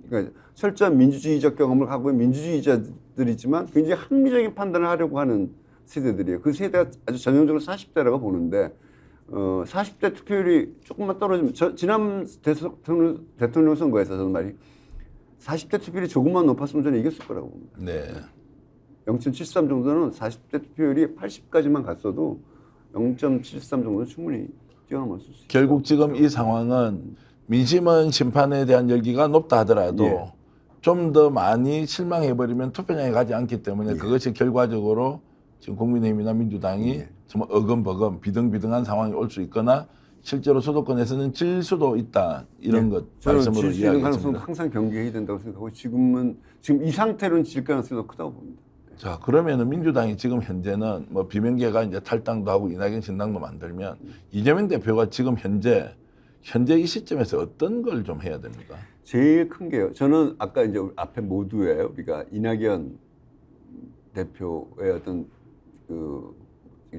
그러니까 철저한 민주주의적 경험을 갖고 있는 민주주의자들이지만 굉장히 합리적인 판단을 하려고 하는 세대들이에요. 그 세대가 아주 전형적으로 40대라고 보는데 40대 투표율이 조금만 떨어지면 지난 대통령 선거에서 저는 말이 40대 투표율이 조금만 높았으면 저는 이겼을 거라고 봅니다. 네. 0.73 정도는 40대 투표율이 80까지만 갔어도 0.73 정도는 충분히 뛰어넘을 수 있어요. 결국 지금 이 상황은 민심은 심판에 대한 열기가 높다 하더라도 예. 좀 더 많이 실망해버리면 투표장에 가지 않기 때문에 그것이 결과적으로 지금 국민의힘이나 민주당이 정말 어금버금 비등비등한 상황이 올 수 있거나 실제로 수도권에서는 질 수도 있다 이런 것 저는 말씀으로 질 수 있는 가능성은 이야기했습니다. 항상 경계해야 된다고 생각하고 지금 이 상태로는 질 가능성이 더 크다고 봅니다. 자, 그러면은 민주당이 지금 현재는 뭐 비명계가 이제 탈당도 하고 이낙연 신당도 만들면 이재명 대표가 지금 현재 이 시점에서 어떤 걸 좀 해야 됩니까? 제일 큰 게요. 저는 아까 이제 앞에 모두에 우리가 이낙연 대표의 어떤 그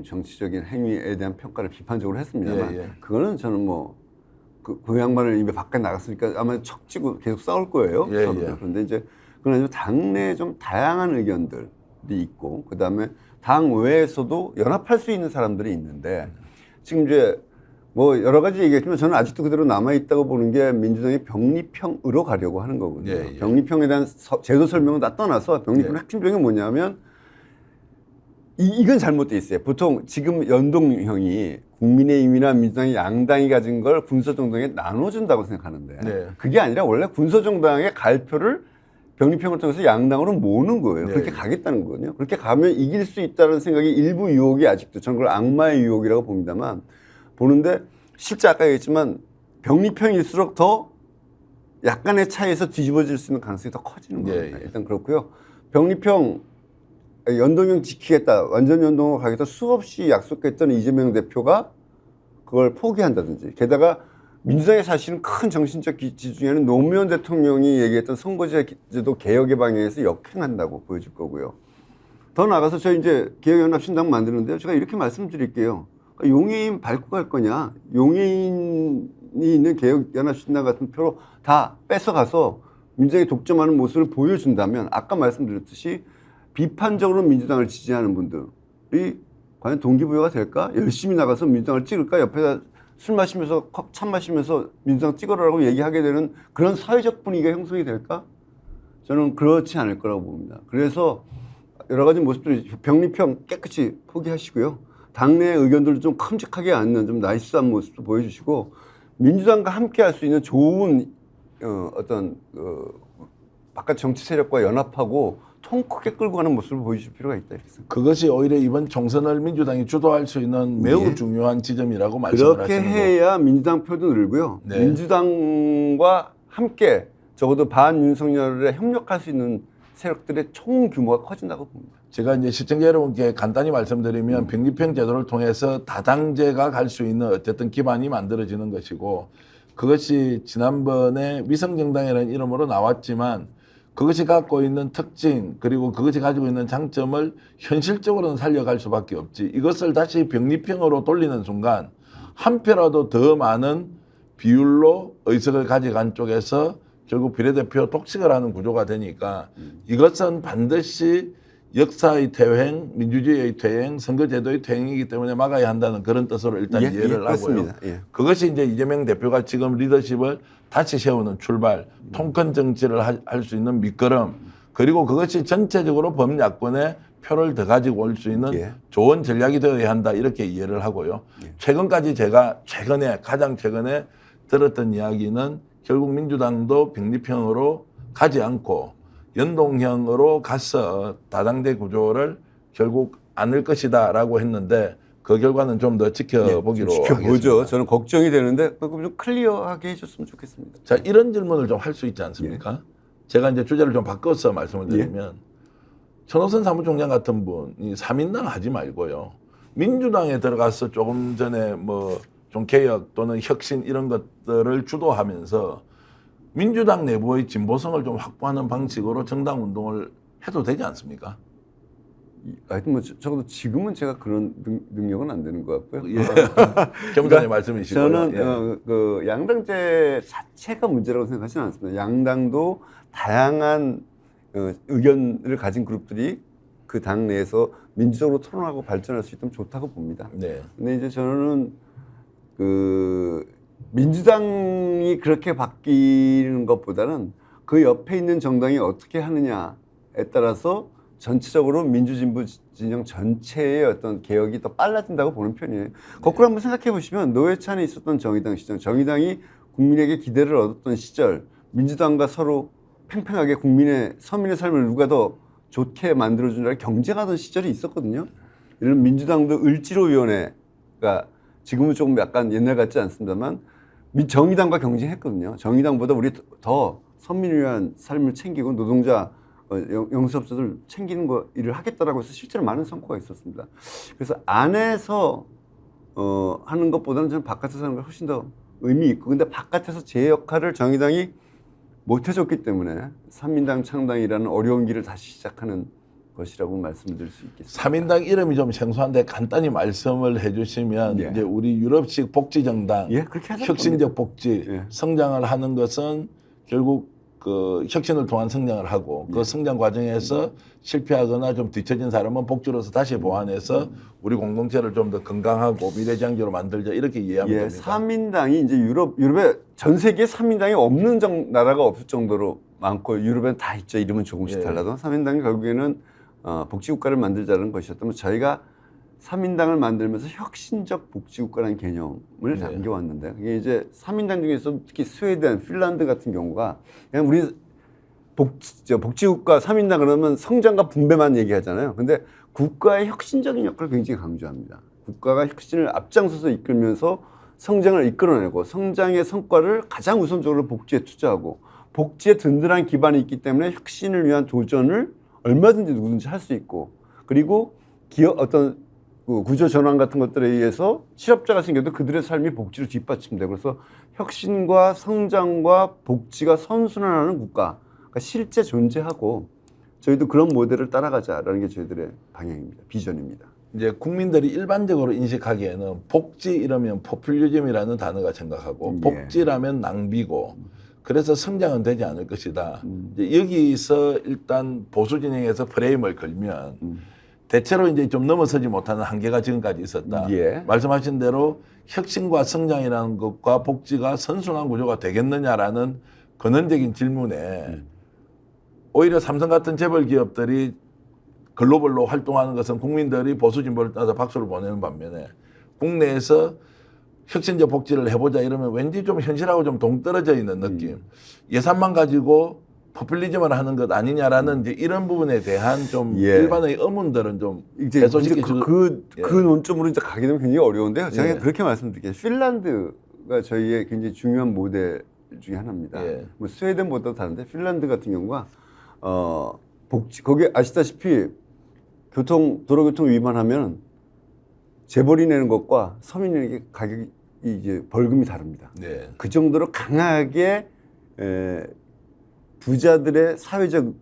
정치적인 행위에 대한 평가를 비판적으로 했습니다만 예, 예. 그거는 저는 뭐 그 양반을 입에 밖에 나갔으니까 아마 척지고 계속 싸울 거예요. 예, 서로. 예. 그런데 이제 그건 아니고 당내 좀 다양한 의견들이 있고 그 다음에 당 외에서도 연합할 수 있는 사람들이 있는데 지금 이제 뭐 여러 가지 얘기했지만 저는 아직도 그대로 남아 있다고 보는 게 민주당이 병리평으로 가려고 하는 거거든요. 예, 예. 병리평에 대한 제도 설명은 다 떠나서 병리평 예. 핵심적인 게 뭐냐면 이건 잘못돼 있어요. 보통 지금 연동형이 국민의힘이나 민주당이 양당이 가진 걸 군소정당에 나눠준다고 생각하는데 네. 그게 아니라 원래 군소정당의 갈표를 병리평을 통해서 양당으로 모으는 거예요. 네. 그렇게 가겠다는 거거든요. 그렇게 가면 이길 수 있다는 생각이 일부 유혹이 아직도 저는 그걸 악마의 유혹이라고 봅니다만 보는데 실제 아까 얘기했지만 병리평일수록 더 약간의 차이에서 뒤집어질 수 있는 가능성이 더 커지는 예, 겁니다. 예. 일단 그렇고요. 병리평 연동형 지키겠다, 완전 연동으로 가겠다 수없이 약속했던 이재명 대표가 그걸 포기한다든지 게다가 민주당의 사실은 큰 정신적 기치 중에는 노무현 대통령이 얘기했던 선거제도 개혁의 방향에서 역행한다고 보여줄 거고요. 더 나아가서 저희 이제 개혁연합신당 만드는데요. 제가 이렇게 말씀드릴게요. 용해인 밟고 갈 거냐? 용해인이 있는 개혁연합신당 같은 표로 다 뺏어가서 민주당이 독점하는 모습을 보여준다면 아까 말씀드렸듯이 비판적으로 민주당을 지지하는 분들이 과연 동기부여가 될까? 열심히 나가서 민주당을 찍을까? 옆에다 술 마시면서 참 마시면서 민주당 찍어라라고 얘기하게 되는 그런 사회적 분위기가 형성이 될까? 저는 그렇지 않을 거라고 봅니다. 그래서 여러 가지 모습들이 병리평 깨끗이 포기하시고요. 당내 의견들을 좀 큼직하게 않는 좀 나이스한 모습도 보여주시고 민주당과 함께 할 수 있는 좋은 어떤 바깥 정치 세력과 연합하고 통 크게 끌고 가는 모습을 보여줄 필요가 있다 이렇게 생각합니다. 그것이 오히려 이번 총선을 민주당이 주도할 수 있는 매우 예. 중요한 지점이라고 말씀을 그렇게 하시는 거예요. 해야 민주당 표도 늘고요. 네. 민주당과 함께 적어도 반윤석열에 협력할 수 있는 세력들의 총 규모가 커진다고 봅니다. 제가 이제 시청자 여러분께 간단히 말씀드리면 병립형 제도를 통해서 다당제가 갈 수 있는 어쨌든 기반이 만들어지는 것이고 그것이 지난번에 위성정당이라는 이름으로 나왔지만 그것이 갖고 있는 특징 그리고 그것이 가지고 있는 장점을 현실적으로는 살려갈 수밖에 없지. 이것을 다시 병립형으로 돌리는 순간 한 표라도 더 많은 비율로 의석을 가져간 쪽에서 결국 비례대표 독식을 하는 구조가 되니까 이것은 반드시 역사의 퇴행, 민주주의의 퇴행, 선거제도의 퇴행이기 때문에 막아야 한다는 그런 뜻으로 일단 이해를 하고요. 그렇습니다. 예. 그것이 이제 이재명 대표가 지금 리더십을 다시 세우는 출발, 통큰 정치를 할 수 있는 밑거름, 그리고 그것이 전체적으로 범야권에 표를 더 가지고 올 수 있는 예. 좋은 전략이 되어야 한다 이렇게 이해를 하고요. 최근까지 제가 가장 최근에 들었던 이야기는 결국 민주당도 병립형으로 가지 않고 연동형으로 가서 다당제 구조를 결국 안을 것이다라고 했는데 그 결과는 좀 더 지켜보기로 지켜보죠. 하겠습니다. 저는 걱정이 되는데 그럼 좀 클리어하게 해줬으면 좋겠습니다. 자, 이런 질문을 좀 할 수 있지 않습니까? 제가 이제 주제를 좀 바꿔서 말씀을 드리면 천호선 사무총장 같은 분이 3인당 하지 말고요. 민주당에 들어가서 조금 전에 뭐 좀 개혁 또는 혁신 이런 것들을 주도하면서 민주당 내부의 진보성을 좀 확보하는 방식으로 정당 운동을 해도 되지 않습니까? 하여튼 뭐 적어도 지금은 제가 그런 능력은 안 되는 것 같고요. 예. 겸손히 말씀이시고요. 저는 예. 그 양당제 자체가 문제라고 생각하지는 않습니다. 양당도 다양한 의견을 가진 그룹들이 그 당 내에서 민주적으로 토론하고 발전할 수 있다면 좋다고 봅니다. 네. 근데 이제 저는 그 민주당이 그렇게 바뀌는 것보다는 그 옆에 있는 정당이 어떻게 하느냐에 따라서 전체적으로 민주진보 진영 전체의 어떤 개혁이 더 빨라진다고 보는 편이에요. 거꾸로 한번 생각해 보시면 노회찬에 있었던 정의당 시절, 정의당이 국민에게 기대를 얻었던 시절, 민주당과 서로 팽팽하게 서민의 삶을 누가 더 좋게 만들어주느라 경쟁하던 시절이 있었거든요. 이런 민주당도 을지로위원회가 지금은 조금 약간 옛날 같지 않습니다만 정의당과 경쟁했거든요. 정의당보다 우리 더 선민을 위한 삶을 챙기고 노동자, 영세업자들 챙기는 일을 하겠다라고 해서 실제로 많은 성과가 있었습니다. 그래서 안에서 하는 것보다는 저는 바깥에서 하는 게 훨씬 더 의미 있고, 근데 바깥에서 제 역할을 정의당이 못 해줬기 때문에 삼민당 창당이라는 어려운 길을 다시 시작하는 것이라고 말씀드릴 수 있겠습니다. 3인당 이름이 좀 생소한데 간단히 말씀을 해주시면 예. 이제 우리 유럽식 복지정당, 예, 그렇게 하죠. 혁신적 복지, 예. 성장을 하는 것은 결국 그 혁신을 통한 성장을 하고 그 성장 과정에서 실패하거나 좀 뒤처진 사람은 복지로서 다시 보완해서 우리 공동체를 좀 더 건강하고 미래지향적으로 만들자 이렇게 이해하면 예, 됩니다. 삼인당이 이제 유럽에 전 세계에 삼인당이 없는 나라가 없을 정도로 많고 유럽엔 다 있죠. 이름은 조금씩 예. 달라도 삼인당이 결국에는 복지국가를 만들자는 것이었다면 저희가 삼인당을 만들면서 혁신적 복지국가라는 개념을 네. 남겨왔는데 그게 이제 삼인당 중에서 특히 스웨덴, 핀란드 같은 경우가 그냥 우리 복지국가 삼인당 그러면 성장과 분배만 얘기하잖아요. 근데 국가의 혁신적인 역할을 굉장히 강조합니다. 국가가 혁신을 앞장서서 이끌면서 성장을 이끌어내고 성장의 성과를 가장 우선적으로 복지에 투자하고 복지에 든든한 기반이 있기 때문에 혁신을 위한 도전을 얼마든지 누구든지 할 수 있고 그리고 어떤 구조 전환 같은 것들에 의해서 실업자가 생겨도 그들의 삶이 복지로 뒷받침되고 그래서 혁신과 성장과 복지가 선순환하는 국가가 실제 존재하고 저희도 그런 모델을 따라가자라는 게 저희들의 방향입니다. 비전입니다. 이제 국민들이 일반적으로 인식하기에는 복지 이러면 포퓰리즘이라는 단어가 생각하고 예. 복지라면 낭비고 그래서 성장은 되지 않을 것이다. 이제 여기서 일단 보수 진영에서 프레임을 걸면 대체로 이제 좀 넘어서지 못하는 한계가 지금까지 있었다. 예. 말씀하신 대로 혁신과 성장이라는 것과 복지가 선순환 구조가 되겠느냐라는 근원적인 질문에 오히려 삼성 같은 재벌 기업들이 글로벌로 활동하는 것은 국민들이 보수 진보를 따라서 박수를 보내는 반면에 국내에서 혁신적 복지를 해보자 이러면 왠지 좀 현실하고 좀 동떨어져 있는 느낌. 예산만 가지고 포퓰리즘을 하는 것 아니냐라는 이제 이런 부분에 대한 좀 예. 일반의 의문들은 좀 이제 해소시켜 그 예. 논점으로 이제 가게 되면 굉장히 어려운데요. 제가 예. 그렇게 말씀드릴게요. 핀란드가 저희의 굉장히 중요한 모델 중에 하나입니다. 예. 뭐 스웨덴보다도 다른데 핀란드 같은 경우가 복지 거기 아시다시피 도로교통 위반하면 재벌이 내는 것과 서민에게 가격이 이제 벌금이 다릅니다. 네. 그 정도로 강하게 부자들의 사회적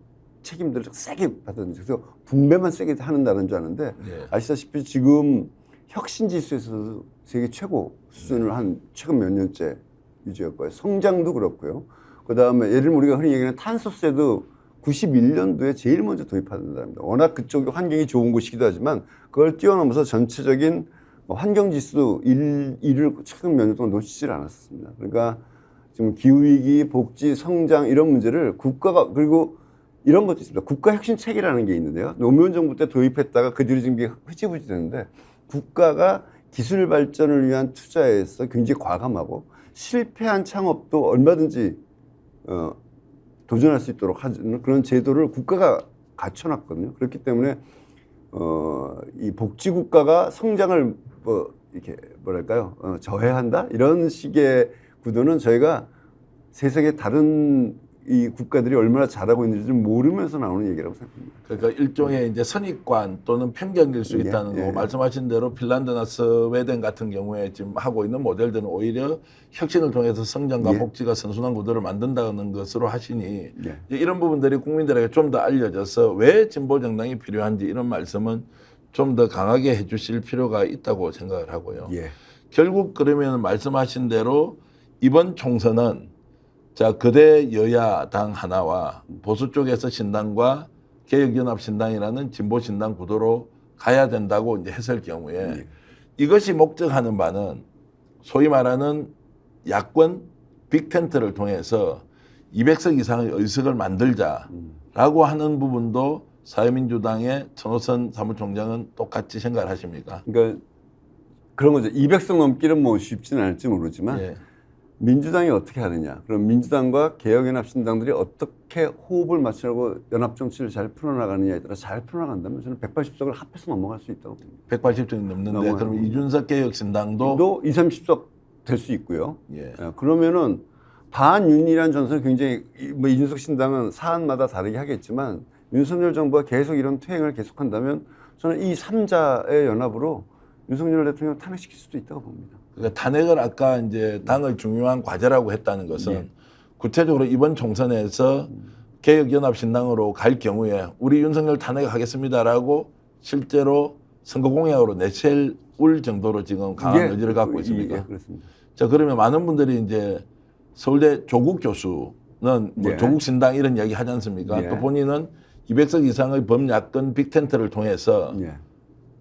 책임들을 세게 받는, 그래서 분배만 세게 하는다는 줄 아는데 네. 아시다시피 지금 혁신지수에서 세계 최고 수준을 한 최근 몇 년째 유지했고요. 성장도 그렇고요. 그 다음에 예를 들면 우리가 흔히 얘기하는 탄소세도 91년도에 제일 먼저 도입한답니다. 워낙 그쪽이 환경이 좋은 곳이기도 하지만 그걸 뛰어넘어서 전체적인 환경지수 1위를 최근 몇 년 동안 놓치질 않았습니다. 그러니까 지금 기후위기, 복지, 성장 이런 문제를 국가가, 그리고 이런 것도 있습니다. 국가혁신책이라는 게 있는데요. 노무현 정부 때 도입했다가 그 뒤로 지금 이게 흐지부지 되는데 국가가 기술 발전을 위한 투자에서 굉장히 과감하고 실패한 창업도 얼마든지 도전할 수 있도록 하는 그런 제도를 국가가 갖춰놨거든요. 그렇기 때문에 이 복지국가가 성장을 이렇게 뭐랄까요, 저해한다 이런 식의 구도는 저희가 세상의 다른 이 국가들이 얼마나 잘하고 있는지 모르면서 나오는 얘기라고 생각합니다. 그러니까 일종의 이제 선입관 또는 편견일 수 있다는 거고, 말씀하신 대로 핀란드나 스웨덴 같은 경우에 지금 하고 있는 모델들은 오히려 혁신을 통해서 성장과 복지가 선순환 구도를 만든다는 것으로 하시니 이제 이런 부분들이 국민들에게 좀 더 알려져서 왜 진보 정당이 필요한지 이런 말씀은 좀 더 강하게 해주실 필요가 있다고 생각을 하고요. 결국 그러면 말씀하신 대로 이번 총선은 자, 거대 여야당 하나와 보수 쪽에서 신당과 개혁연합신당이라는 진보신당 구도로 가야 된다고 이제 했을 경우에 이것이 목적하는 바는 소위 말하는 야권 빅텐트를 통해서 200석 이상의 의석을 만들자라고 하는 부분도 사회민주당의 천호선 사무총장은 똑같이 생각을 하십니까? 그러니까 그런 거죠. 200석 넘기는 뭐 쉽지는 않을지 모르지만 민주당이 어떻게 하느냐. 그럼 민주당과 개혁연합신당들이 어떻게 호흡을 맞추려고 연합정치를 잘 풀어나가느냐에 따라 잘 풀어나간다면 저는 180석을 합해서 넘어갈 수 있다고 봅니다. 180석이 넘는데 그럼 이준석 개혁신당도 20, 30석 될 수 있고요. 그러면은 반윤이라는 전선은 굉장히 뭐 이준석 신당은 사안마다 다르게 하겠지만 윤석열 정부가 계속 이런 퇴행을 계속한다면 저는 이 3자의 연합으로 윤석열 대통령을 탄핵시킬 수도 있다고 봅니다. 그러니까 탄핵을 아까 이제 당의 중요한 과제라고 했다는 것은 구체적으로 이번 총선에서 개혁연합신당으로 갈 경우에 우리 윤석열 탄핵하겠습니다라고 실제로 선거 공약으로 내세울 정도로 지금 강한 의지를 갖고 있습니까? 그렇습니다. 자, 그러면 많은 분들이 이제 서울대 조국 교수는 뭐 조국 신당 이런 이야기 하지 않습니까? 또 본인은 200석 이상의 범야권 빅텐트를 통해서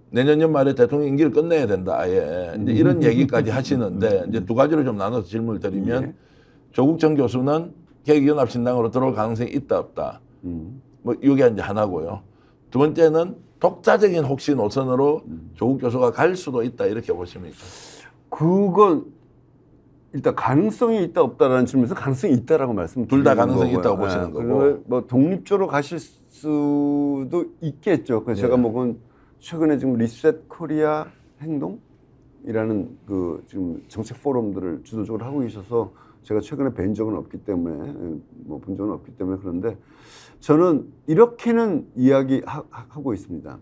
내년 연말에 대통령 임기를 끝내야 된다. 아예 이제 이런 얘기까지 하시는데 이제 두 가지로 좀 나눠서 질문을 드리면 조국 전 교수는 개혁연합신당으로 들어올 가능성이 있다 없다. 뭐 이게 이제 하나고요. 두 번째는 독자적인 혹시 노선으로 조국 교수가 갈 수도 있다 이렇게 보십니까? 그건 일단 가능성이 있다 없다라는 질문에서 가능성이 있다라고 말씀드리는 둘 다 가능성이 있다고 보시는 거고. 뭐 독립적으로 가실 수도 있겠죠. 그래서 제가 먹은 최근에 지금 리셋 코리아 행동이라는 그 지금 정책 포럼들을 주도적으로 하고 계셔서 제가 최근에 뵌 적은 없기 때문에 뭐 본 적은 없기 때문에 그런데 저는 이렇게는 이야기하고 있습니다.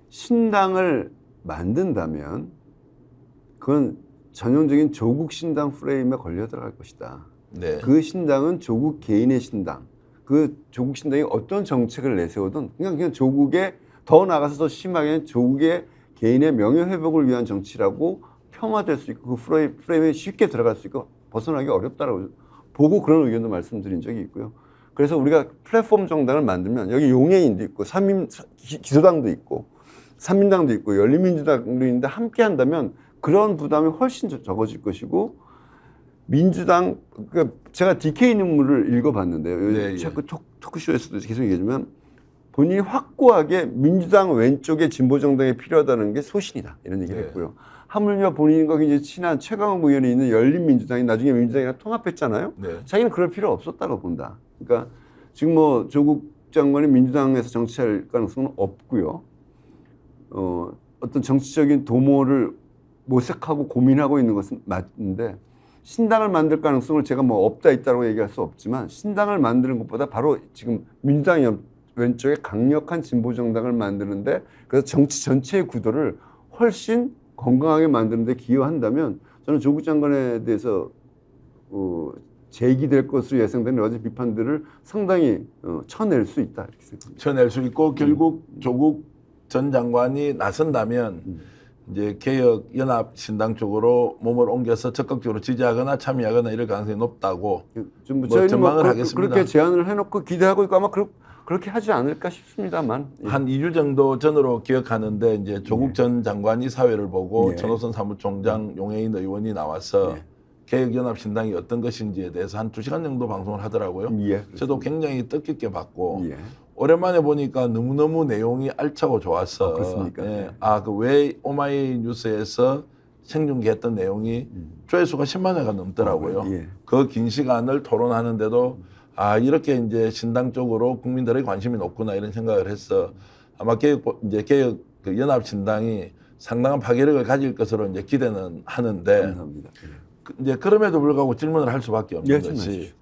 신당을 만든다면 그건 전형적인 조국 신당 프레임에 걸려 들어갈 것이다. 그 신당은 조국 개인의 신당. 그 조국 신당이 어떤 정책을 내세우든 그냥 조국의 더 나아가서 더 심하게 조국의 개인의 명예회복을 위한 정치라고 폄하될 수 있고 그 프레임에 쉽게 들어갈 수 있고 벗어나기 어렵다라고 보고 그런 의견도 말씀드린 적이 있고요. 그래서 우리가 플랫폼 정당을 만들면 여기 용해인도 있고 기소당도 있고 삼민당도 있고 열린민주당도 있는데 함께 한다면 그런 부담이 훨씬 적어질 것이고 민주당 그러니까 제가 DK 눈물을 읽어봤는데요. 자꾸 토크쇼에서도 계속 얘기하지만 본인이 확고하게 민주당 왼쪽에 진보정당이 필요하다는 게 소신이다 이런 얘기를 했고요. 하물며 본인과 굉장히 친한 최강욱 의원이 있는 열린민주당이 나중에 민주당이랑 통합했잖아요. 자기는 그럴 필요 없었다고 본다. 그러니까 지금 뭐 조국 장관이 민주당에서 정치할 가능성은 없고요. 어떤 정치적인 도모를 모색하고 고민하고 있는 것은 맞는데 신당을 만들 가능성을 제가 뭐 없다 있다고 얘기할 수 없지만 신당을 만드는 것보다 바로 지금 민주당이 왼쪽에 강력한 진보 정당을 만드는데 그래서 정치 전체의 구도를 훨씬 건강하게 만드는데 기여한다면 저는 조국 장관에 대해서 제기될 것으로 예상되는 여러 가지 비판들을 상당히 쳐낼 수 있다 이렇게 생각합니다. 쳐낼 수 있고 결국 조국 전 장관이 나선다면 이제 개혁 연합 신당 쪽으로 몸을 옮겨서 적극적으로 지지하거나 참여하거나 이럴 가능성이 높다고 좀 뭐 저희는 전망을 하겠습니다. 그렇게 제안을 해놓고 기대하고 있고 아마 그렇게 하지 않을까 싶습니다만. 예. 한 2주 정도 전으로 기억하는데 이제 조국 전 장관이 사회를 보고 예. 전호선 사무총장, 용해인 의원이 나와서 예. 개혁연합신당이 어떤 것인지에 대해서 한 2시간 정도 방송을 하더라고요. 예, 저도 굉장히 뜻깊게 봤고 예. 오랜만에 보니까 너무너무 내용이 알차고 좋았어. 그렇습니까? 예. 그 왜 오마이뉴스에서 생중계했던 내용이 조회수가 10만 회가 넘더라고요. 예. 그 긴 시간을 토론하는데도 이렇게 이제 신당 쪽으로 국민들의 관심이 높구나 이런 생각을 했어. 아마 개혁 그 연합신당이 상당한 파괴력을 가질 것으로 이제 기대는 하는데 감사합니다. 이제 그럼에도 불구하고 질문을 할 수밖에 없는 예, 것이 질문하십시오.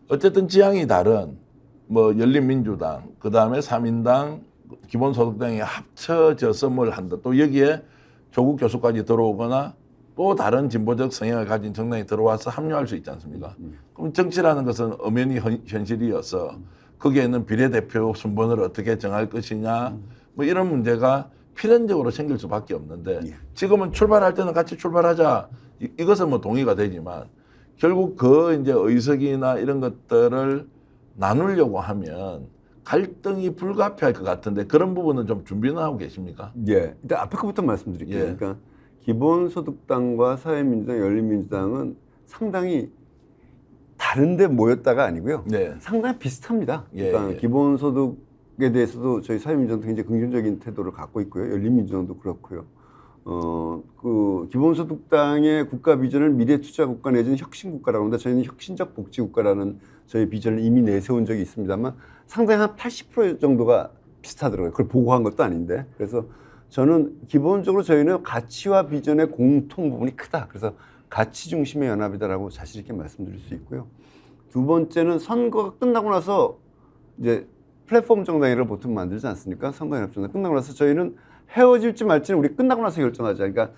어쨌든 지향이 다른 뭐 열린민주당 그다음에 3인당 기본소득당이 합쳐져서 뭘 한다. 또 여기에 조국 교수까지 들어오거나 또 다른 진보적 성향을 가진 정당이 들어와서 합류할 수 있지 않습니까? 그럼 정치라는 것은 엄연히 현실이어서 거기에는 비례대표 순번을 어떻게 정할 것이냐 뭐 이런 문제가 필연적으로 생길 수밖에 없는데 지금은 출발할 때는 같이 출발하자 이것은 뭐 동의가 되지만 결국 그 이제 의석이나 이런 것들을 나누려고 하면 갈등이 불가피할 것 같은데 그런 부분은 좀 준비는 하고 계십니까? 예. 일단 앞에 거부터 말씀드릴게요. 예. 그러니까 기본소득당과 사회민주당, 열린민주당은 상당히 다른데 모였다가 아니고요. 네. 상당히 비슷합니다. 예, 그러니까 예. 기본소득에 대해서도 저희 사회민주당도 굉장히 긍정적인 태도를 갖고 있고요. 열린민주당도 그렇고요. 그 기본소득당의 국가 비전을 미래투자국가 내지는 혁신국가라고 하는데 저희는 혁신적 복지국가라는 저희 비전을 이미 내세운 적이 있습니다만 상당히 한 80% 정도가 비슷하더라고요. 그걸 보고한 것도 아닌데. 그래서 저는 기본적으로 저희는 가치와 비전의 공통 부분이 크다. 그래서 가치 중심의 연합이다라고 자신 있게 말씀드릴 수 있고요. 두 번째는 선거가 끝나고 나서 이제 플랫폼 정당회를 보통 만들지 않습니까? 선거연합정당 끝나고 나서 저희는 헤어질지 말지는 우리 끝나고 나서 결정하자. 그러니까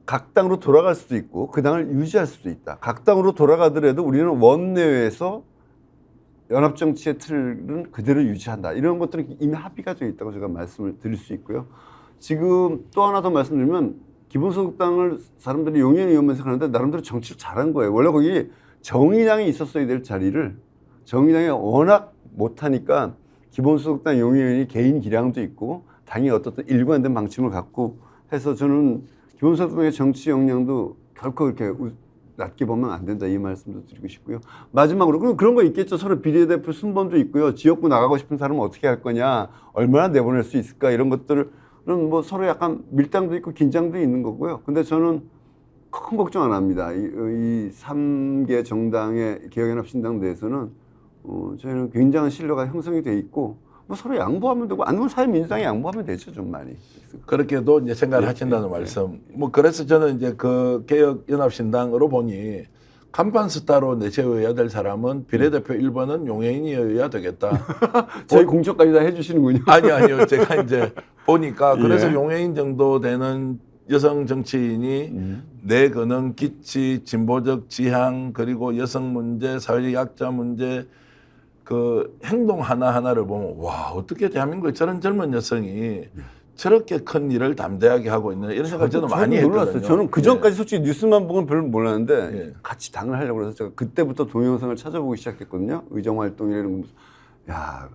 각 당으로 돌아갈 수도 있고 그 당을 유지할 수도 있다. 각 당으로 돌아가더라도 우리는 원내외에서 연합정치의 틀은 그대로 유지한다. 이런 것들은 이미 합의가 되어 있다고 제가 말씀을 드릴 수 있고요. 지금 또 하나 더 말씀드리면 기본소득당을 사람들이 용인이 의원면서 하는데 나름대로 정치를 잘한 거예요. 원래 거기 정의당이 있었어야 될 자리를 정의당이 워낙 못하니까 기본소득당 용인이 개인 기량도 있고 당이 어떻든 일관된 방침을 갖고 해서 저는 기본소득당의 정치 역량도 결코 그렇게 낮게 보면 안 된다 이 말씀도 드리고 싶고요. 마지막으로 그런 거 있겠죠. 서로 비례대표 순번도 있고요. 지역구 나가고 싶은 사람은 어떻게 할 거냐, 얼마나 내보낼 수 있을까 이런 것들은 뭐 서로 약간 밀당도 있고 긴장도 있는 거고요. 근데 저는 큰 걱정 안 합니다. 이 3개 정당의 개혁연합신당 내에서는 저희는 굉장한 신뢰가 형성이 돼 있고 뭐 서로 양보하면 되고 아니면 사회민주당이 양보하면 되죠 좀 많이. 그렇게도 이제 생각을 하신다는 말씀. 뭐 그래서 저는 이제 그 개혁연합신당으로 보니 간판 스타로 내세워야 될 사람은 비례대표 1번은 용해인이어야 되겠다. 저희 공천까지 다 해주시는군요. 아니요. 제가 이제 보니까 그래서 예. 용해인 정도 되는 여성 정치인이 내근은 기치, 진보적 지향, 그리고 여성 문제, 사회적 약자 문제 그 행동 하나하나를 보면 와 어떻게 대한민국에 저런 젊은 여성이 저렇게 큰 일을 담대하게 하고 있는 이런 생각 저는 많이 놀랐어요. 했거든요. 저는 그 전까지 솔직히 뉴스만 보면 별로 몰랐는데 예. 같이 당을 하려고 해서 제가 그때부터 동영상을 찾아보기 시작했거든요. 의정활동이라는 거. 야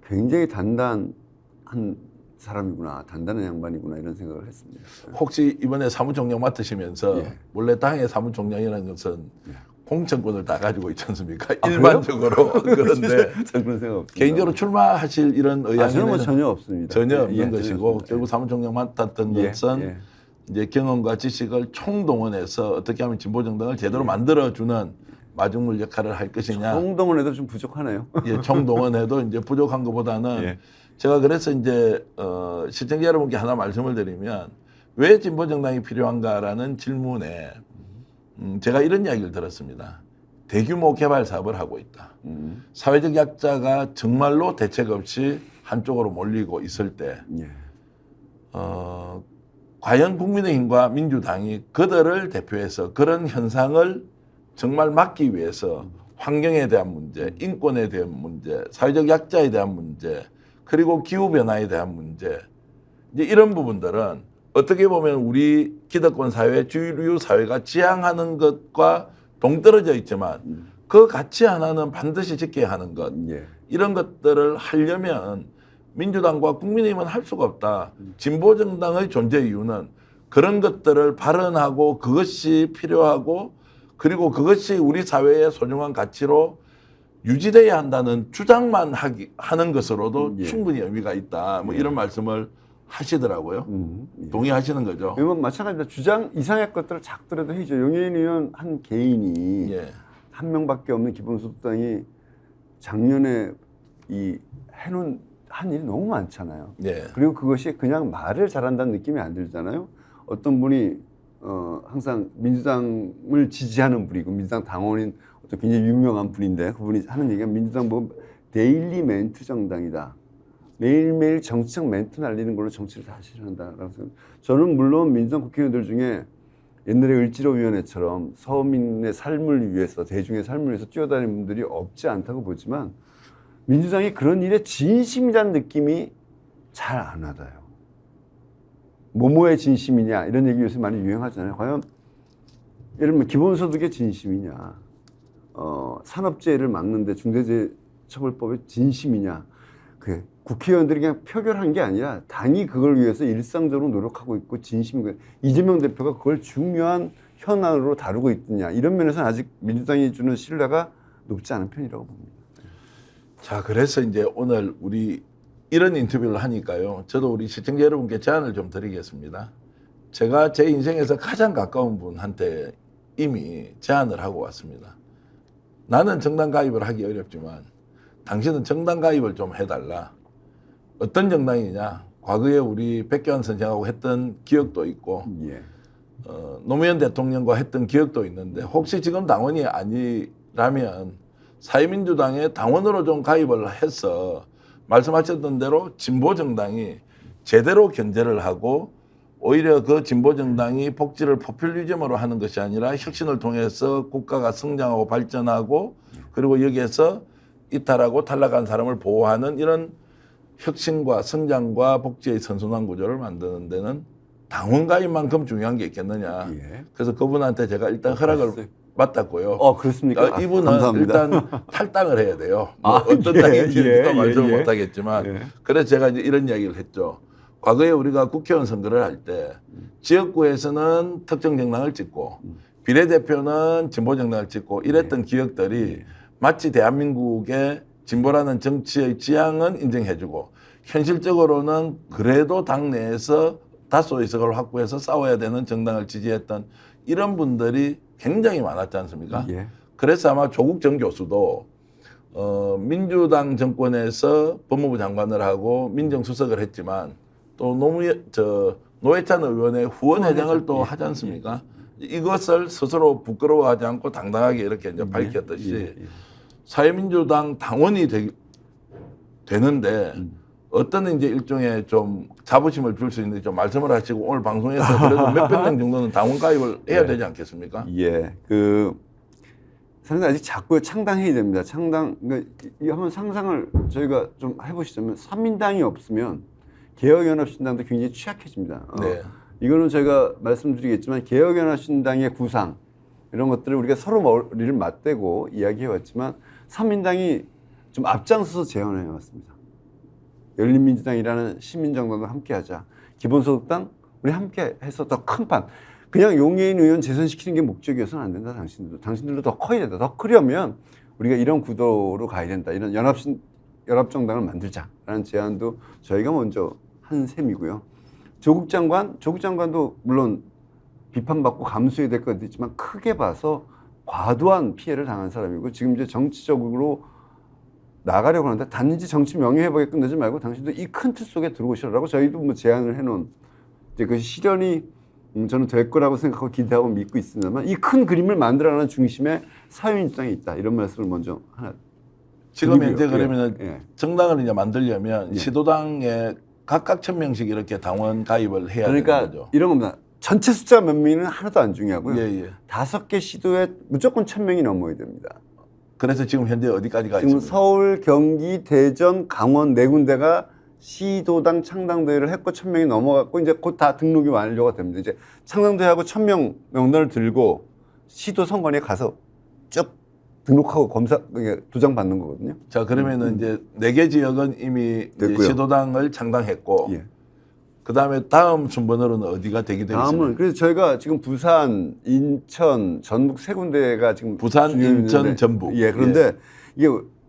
굉장히 단단한 사람이구나. 단단한 양반이구나 이런 생각을 했습니다. 혹시 이번에 사무총장 맡으시면서 예. 원래 당의 사무총장이라는 것은 공천권을 다 가지고 있지 않습니까? 아, 일반적으로 그런데 저는 그런 생각 없습니다. 개인적으로 출마하실 이런 저는 뭐 의향은 전혀 없습니다. 전혀 없는 예, 것이고 전혀 없습니다. 결국 사무총장 맡았던 예, 것은 예. 이제 경험과 지식을 총동원해서 어떻게 하면 진보정당을 제대로 만들어주는 마중물 역할을 할 것이냐. 홍동원에도 좀 부족하네요. 예, 총동원해도 이제 부족한 것보다는 예. 제가 그래서 이제 시청자 여러분께 하나 말씀을 드리면 왜 진보정당이 필요한가라는 질문에 제가 이런 이야기를 들었습니다. 대규모 개발 사업을 하고 있다. 사회적 약자가 정말로 대책 없이 한쪽으로 몰리고 있을 때 예. 과연 국민의힘과 민주당이 그들을 대표해서 그런 현상을 정말 막기 위해서 환경에 대한 문제, 인권에 대한 문제, 사회적 약자에 대한 문제, 그리고 기후변화에 대한 문제, 이제 이런 부분들은 어떻게 보면 우리 기득권 사회, 주류 사회가 지향하는 것과 동떨어져 있지만 그 가치 하나는 반드시 지켜야 하는 것. 예. 이런 것들을 하려면 민주당과 국민의힘은 할 수가 없다. 진보정당의 존재 이유는 그런 것들을 발언하고 그것이 필요하고 그리고 그것이 우리 사회의 소중한 가치로 유지돼야 한다는 주장만 하는 것으로도 예. 충분히 의미가 있다. 뭐 예. 이런 말씀을 하시더라고요. 예. 동의하시는 거죠? 이건 마찬가지로 주장 이상의 것들을 작더라도 해죠. 용해인 의원 한 개인이 예. 한 명밖에 없는 기본소득당이 작년에 이 해놓은 한 일이 너무 많잖아요. 예. 그리고 그것이 그냥 말을 잘한다는 느낌이 안 들잖아요. 어떤 분이 항상 민주당을 지지하는 분이고 민주당 당원인 어떤 굉장히 유명한 분인데 그분이 하는 얘기가 민주당 보면 데일리 멘트 정당이다. 매일매일 정치적 멘트 날리는 걸로 정치를 다 실현한다라고 생각합니다. 저는 물론 민주당 국회의원들 중에 옛날에 을지로위원회처럼 서민의 삶을 위해서 대중의 삶을 위해서 뛰어다니는 분들이 없지 않다고 보지만 민주당이 그런 일에 진심이라는 느낌이 잘 안 와닿아요. 뭐뭐의 진심이냐 이런 얘기 요새 많이 유행하잖아요. 과연 예를 들면 기본소득의 진심이냐, 산업재해를 막는데 중대재해처벌법의 진심이냐, 그 국회의원들이 그냥 표결한 게 아니라 당이 그걸 위해서 일상적으로 노력하고 있고 진심인 거예요. 이재명 대표가 그걸 중요한 현안으로 다루고 있느냐 이런 면에서는 아직 민주당이 주는 신뢰가 높지 않은 편이라고 봅니다. 자, 그래서 이제 오늘 우리 이런 인터뷰를 하니까요. 저도 우리 시청자 여러분께 제안을 좀 드리겠습니다. 제가 제 인생에서 가장 가까운 분한테 이미 제안을 하고 왔습니다. 나는 정당 가입을 하기 어렵지만 당신은 정당 가입을 좀 해달라. 어떤 정당이냐? 과거에 우리 백교환 선생하고 했던 기억도 있고 예. 노무현 대통령과 했던 기억도 있는데 혹시 지금 당원이 아니라면 사회민주당에 당원으로 좀 가입을 해서 말씀하셨던 대로 진보정당이 제대로 견제를 하고 오히려 그 진보정당이 복지를 포퓰리즘으로 하는 것이 아니라 혁신을 통해서 국가가 성장하고 발전하고 그리고 여기에서 이탈하고 탈락한 사람을 보호하는 이런 혁신과 성장과 복지의 선순환 구조를 만드는 데는 당원 가입만큼 중요한 게 있겠느냐. 예. 그래서 그분한테 제가 일단 허락을 받았고요. 그렇습니까? 이분은 감사합니다. 일단 탈당을 해야 돼요. 뭐 어떤 예, 당인지는 예, 말씀을 예. 못하겠지만 예. 그래서 제가 이제 이런 이야기를 했죠. 과거에 우리가 국회의원 선거를 할 때 지역구에서는 특정 정당을 찍고 비례대표는 진보 정당을 찍고 이랬던 기억들이 마치 대한민국의 진보라는 정치의 지향은 인정해주고 현실적으로는 그래도 당내에서 다수 의석을 확보해서 싸워야 되는 정당을 지지했던 이런 분들이 굉장히 많았지 않습니까? 예. 그래서 아마 조국 전 교수도 민주당 정권에서 법무부 장관을 하고 민정수석을 했지만 또 노회찬 의원의 후원회장을 또 하지 않습니까? 이것을 스스로 부끄러워하지 않고 당당하게 이렇게 이제 밝혔듯이 사회민주당 당원이 되는데 어떤 이제 일종의 좀 자부심을 줄 수 있는지 좀 말씀을 하시고 오늘 방송에서 그래도 몇백 명 정도는 당원 가입을 해야 되지 않겠습니까? 예, 사실 아직 자꾸 창당해야 됩니다. 그러니까 이 한번 상상을 저희가 좀 해보시자면 삼민당이 없으면 개혁연합신당도 굉장히 취약해집니다. 네. 이거는 제가 말씀드리겠지만 개혁연합신당의 구상 이런 것들을 우리가 서로 머리를 맞대고 이야기해왔지만 삼민당이 좀 앞장서서 제안을 해왔습니다. 열린민주당이라는 시민정당도 함께하자. 기본소득당 우리 함께해서 더 큰 판. 그냥 용해인 의원 재선시키는 게 목적이어서는 안 된다. 당신들도 더 커야 된다. 더 크려면 우리가 이런 구도로 가야 된다. 이런 연합정당을 만들자라는 제안도 저희가 먼저 한 셈이고요. 조국 장관도 물론 비판받고 감수해야 될 것도 있지만 크게 봐서 과도한 피해를 당한 사람이고 지금 이제 정치적으로 나가려고 하는데 단지 정치 명예회복에 끝내지 말고 당신도 이 큰 틀 속에 들어오시라고 저희도 뭐 제안을 해놓은 이제 그 실현이 저는 될 거라고 생각하고 기대하고 믿고 있습니다만 이 큰 그림을 만들어가는 중심에 사회민주당이 있다. 이런 말씀을 먼저 하나 지금 드리고요. 현재 그러면 예. 정당을 이제 만들려면 예. 시도당에 각각 1000명씩 이렇게 당원 가입을 해야 그러니까 되는 거죠. 이런 겁니다. 전체 숫자 몇 명은 하나도 안 중요하고요. 예, 예. 5개 시도에 무조건 1000명이 넘어야 됩니다. 그래서 지금 현재 어디까지 가 지금 있습니까? 서울, 경기, 대전, 강원 네 군데가 시도당 창당대회를 했고 1000명이 넘어갔고 이제 곧 다 등록이 완료가 됩니다. 이제 창당대회하고 1000명 명단을 들고 시도 선관위에 가서 쭉 등록하고 검사 도장 받는 거거든요. 자 그러면은 이제 4개 지역은 이미 이제 됐고요. 시도당을 창당했고 예. 그다음에 다음 순번으로는 어디가 되게 되겠습니까? 다음은 그래서 저희가 지금 부산, 인천, 전북 세 군데가 지금 부산, 중요했는데, 인천, 전북. 예, 그런데 이게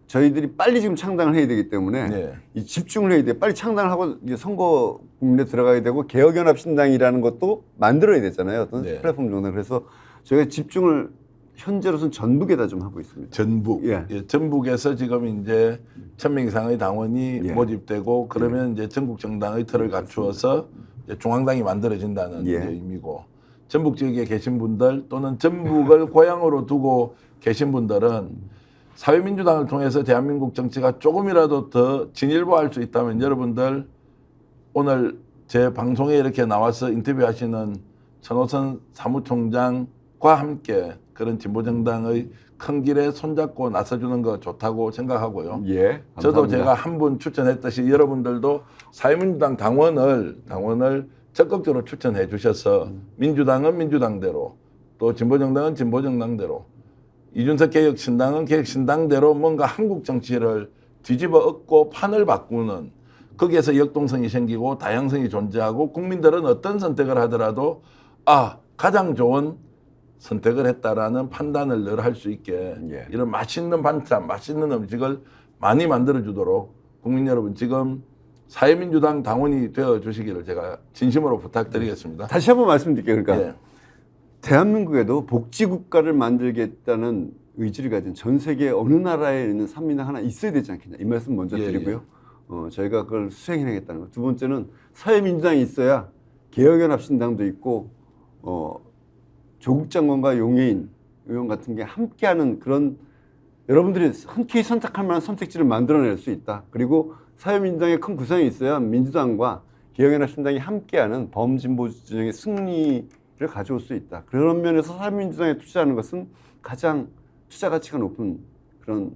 저희들이 빨리 지금 창당을 해야 되기 때문에 예. 이 집중을 해야 돼. 빨리 창당을 하고 이제 선거 국민에 들어가야 되고 개혁연합신당이라는 것도 만들어야 되잖아요. 어떤 네. 플랫폼 정당. 그래서 저희가 집중을 현재로서는 전북에다 좀 하고 있습니다. 전북. 예. 예, 전북에서 지금 이제 1000명 이상의 당원이 예. 모집되고 그러면 이제 전국 정당의 틀을 갖추어서 이제 중앙당이 만들어진다는 예. 이제 의미고 전북 지역에 계신 분들 또는 전북을 고향으로 두고 계신 분들은 사회민주당을 통해서 대한민국 정치가 조금이라도 더 진일보할 수 있다면 여러분들 오늘 제 방송에 이렇게 나와서 인터뷰하시는 천호선 사무총장과 함께 그런 진보정당의 큰 길에 손잡고 나서주는 거 좋다고 생각하고요. 예. 저도 감사합니다. 제가 한 분 추천했듯이 여러분들도 사회민주당 당원을 적극적으로 추천해 주셔서 민주당은 민주당대로 또 진보정당은 진보정당대로 이준석 개혁신당은 개혁신당대로 뭔가 한국 정치를 뒤집어 엎고 판을 바꾸는 거기에서 역동성이 생기고 다양성이 존재하고 국민들은 어떤 선택을 하더라도 가장 좋은 선택을 했다라는 판단을 늘 할 수 있게 예. 이런 맛있는 반찬, 맛있는 음식을 많이 만들어 주도록 국민 여러분 지금 사회민주당 당원이 되어 주시기를 제가 진심으로 부탁드리겠습니다. 다시 한번 말씀드릴게요. 그러니까 예. 대한민국에도 복지국가를 만들겠다는 의지를 가진 전 세계 어느 나라에 있는 산민당 하나 있어야 되지 않겠냐. 이 말씀 먼저 예, 드리고요. 저희가 그걸 수행해내겠다는 거. 두 번째는 사회민주당이 있어야 개혁연합신당도 있고 조국 장관과 용해인 의원 같은 게 함께하는 그런 여러분들이 흔쾌히 선택할 만한 선택지를 만들어낼 수 있다. 그리고 사회민주당의 큰 구성이 있어야 민주당과 개혁연합신당이 함께하는 범진보 진영의 승리를 가져올 수 있다. 그런 면에서 사회민주당에 투자하는 것은 가장 투자 가치가 높은 그런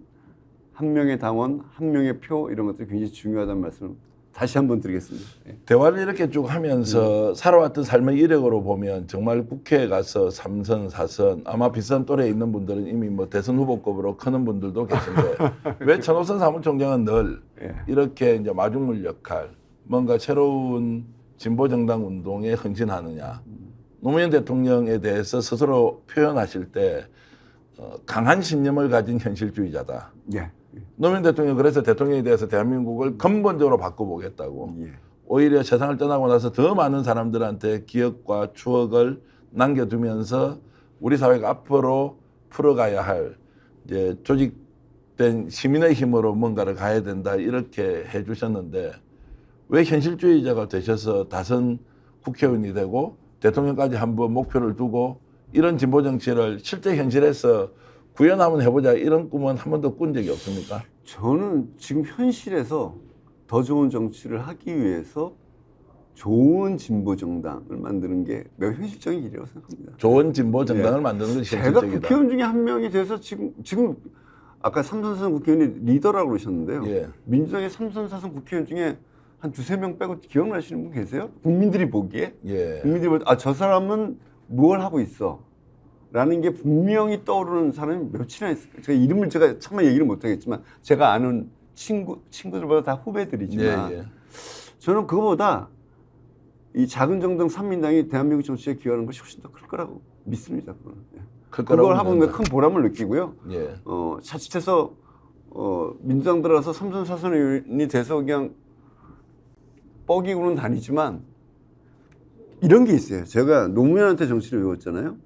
한 명의 당원, 한 명의 표 이런 것들이 굉장히 중요하다는 말씀을 다시 한번 드리겠습니다. 예. 대화를 이렇게 쭉 하면서 살아왔던 삶의 이력으로 보면 정말 국회에 가서 3선, 4선 아마 비슷한 또래에 있는 분들은 이미 뭐 대선 후보급으로 크는 분들도 계신데 왜 천호선 사무총장은 늘 예. 이렇게 이제 마중물 역할 뭔가 새로운 진보 정당 운동에 헌신하느냐 노무현 대통령에 대해서 스스로 표현하실 때 강한 신념을 가진 현실주의자다. 예. 노무현 대통령이 그래서 대통령에 대해서 대한민국을 근본적으로 바꿔보겠다고 예. 오히려 세상을 떠나고 나서 더 많은 사람들한테 기억과 추억을 남겨두면서 우리 사회가 앞으로 풀어가야 할 이제 조직된 시민의 힘으로 뭔가를 가야 된다 이렇게 해주셨는데 왜 현실주의자가 되셔서 다선 국회의원이 되고 대통령까지 한번 목표를 두고 이런 진보 정치를 실제 현실에서 구현 한번 해보자 이런 꿈은 한 번도 꾼 적이 없습니까? 저는 지금 현실에서 더 좋은 정치를 하기 위해서 좋은 진보 정당을 만드는 게 매우 현실적인 길이라고 생각합니다. 좋은 진보 정당을 예. 만드는 것이 제가 현실적이다. 국회의원 중에 한 명이 돼서 지금 아까 삼선사선 국회의원이 리더라고 그러셨는데요. 예. 민주당의 삼선사선 국회의원 중에 한 두세 명 빼고 기억나시는 분 계세요? 국민들이 보기에 예. 국민들이 볼 때 저 사람은 뭘 하고 있어? 라는 게 분명히 떠오르는 사람이 몇이나 있을까요? 제가 이름을 제가 정말 얘기를 못하겠지만 제가 아는 친구들보다 다 후배들이지만 예, 예. 저는 그거보다 이 작은 정당 삼민당이 대한민국 정치에 기여하는 것이 훨씬 더 클 거라고 믿습니다. 그거는. 예. 클 거라고 그걸 하고 믿는다. 큰 보람을 느끼고요. 예. 자칫해서 민주당 들어가서 삼선 사선 의원이 돼서 그냥 뻐기고는 다니지만 이런 게 있어요. 제가 노무현한테 정치를 배웠잖아요.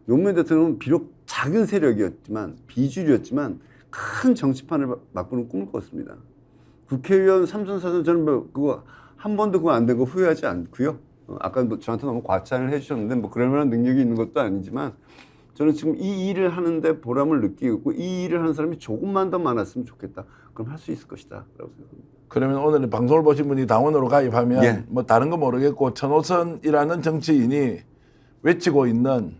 노무현 대통령은 비록 작은 세력이었지만 비주류였지만 큰 정치판을 바꾸는 꿈을 꿨습니다. 국회의원 삼선 사선 저는 그거 한 번도 그거 안 된 거 후회하지 않고요. 아까 저한테 너무 과찬을 해주셨는데 뭐 그럴 만한 능력이 있는 것도 아니지만 저는 지금 이 일을 하는데 보람을 느끼고 있고 이 일을 하는 사람이 조금만 더 많았으면 좋겠다. 그럼 할 수 있을 것이다. 라고 생각합니다. 그러면 오늘 방송을 보신 분이 당원으로 가입하면 예. 뭐 다른 거 모르겠고 천호선이라는 정치인이 외치고 있는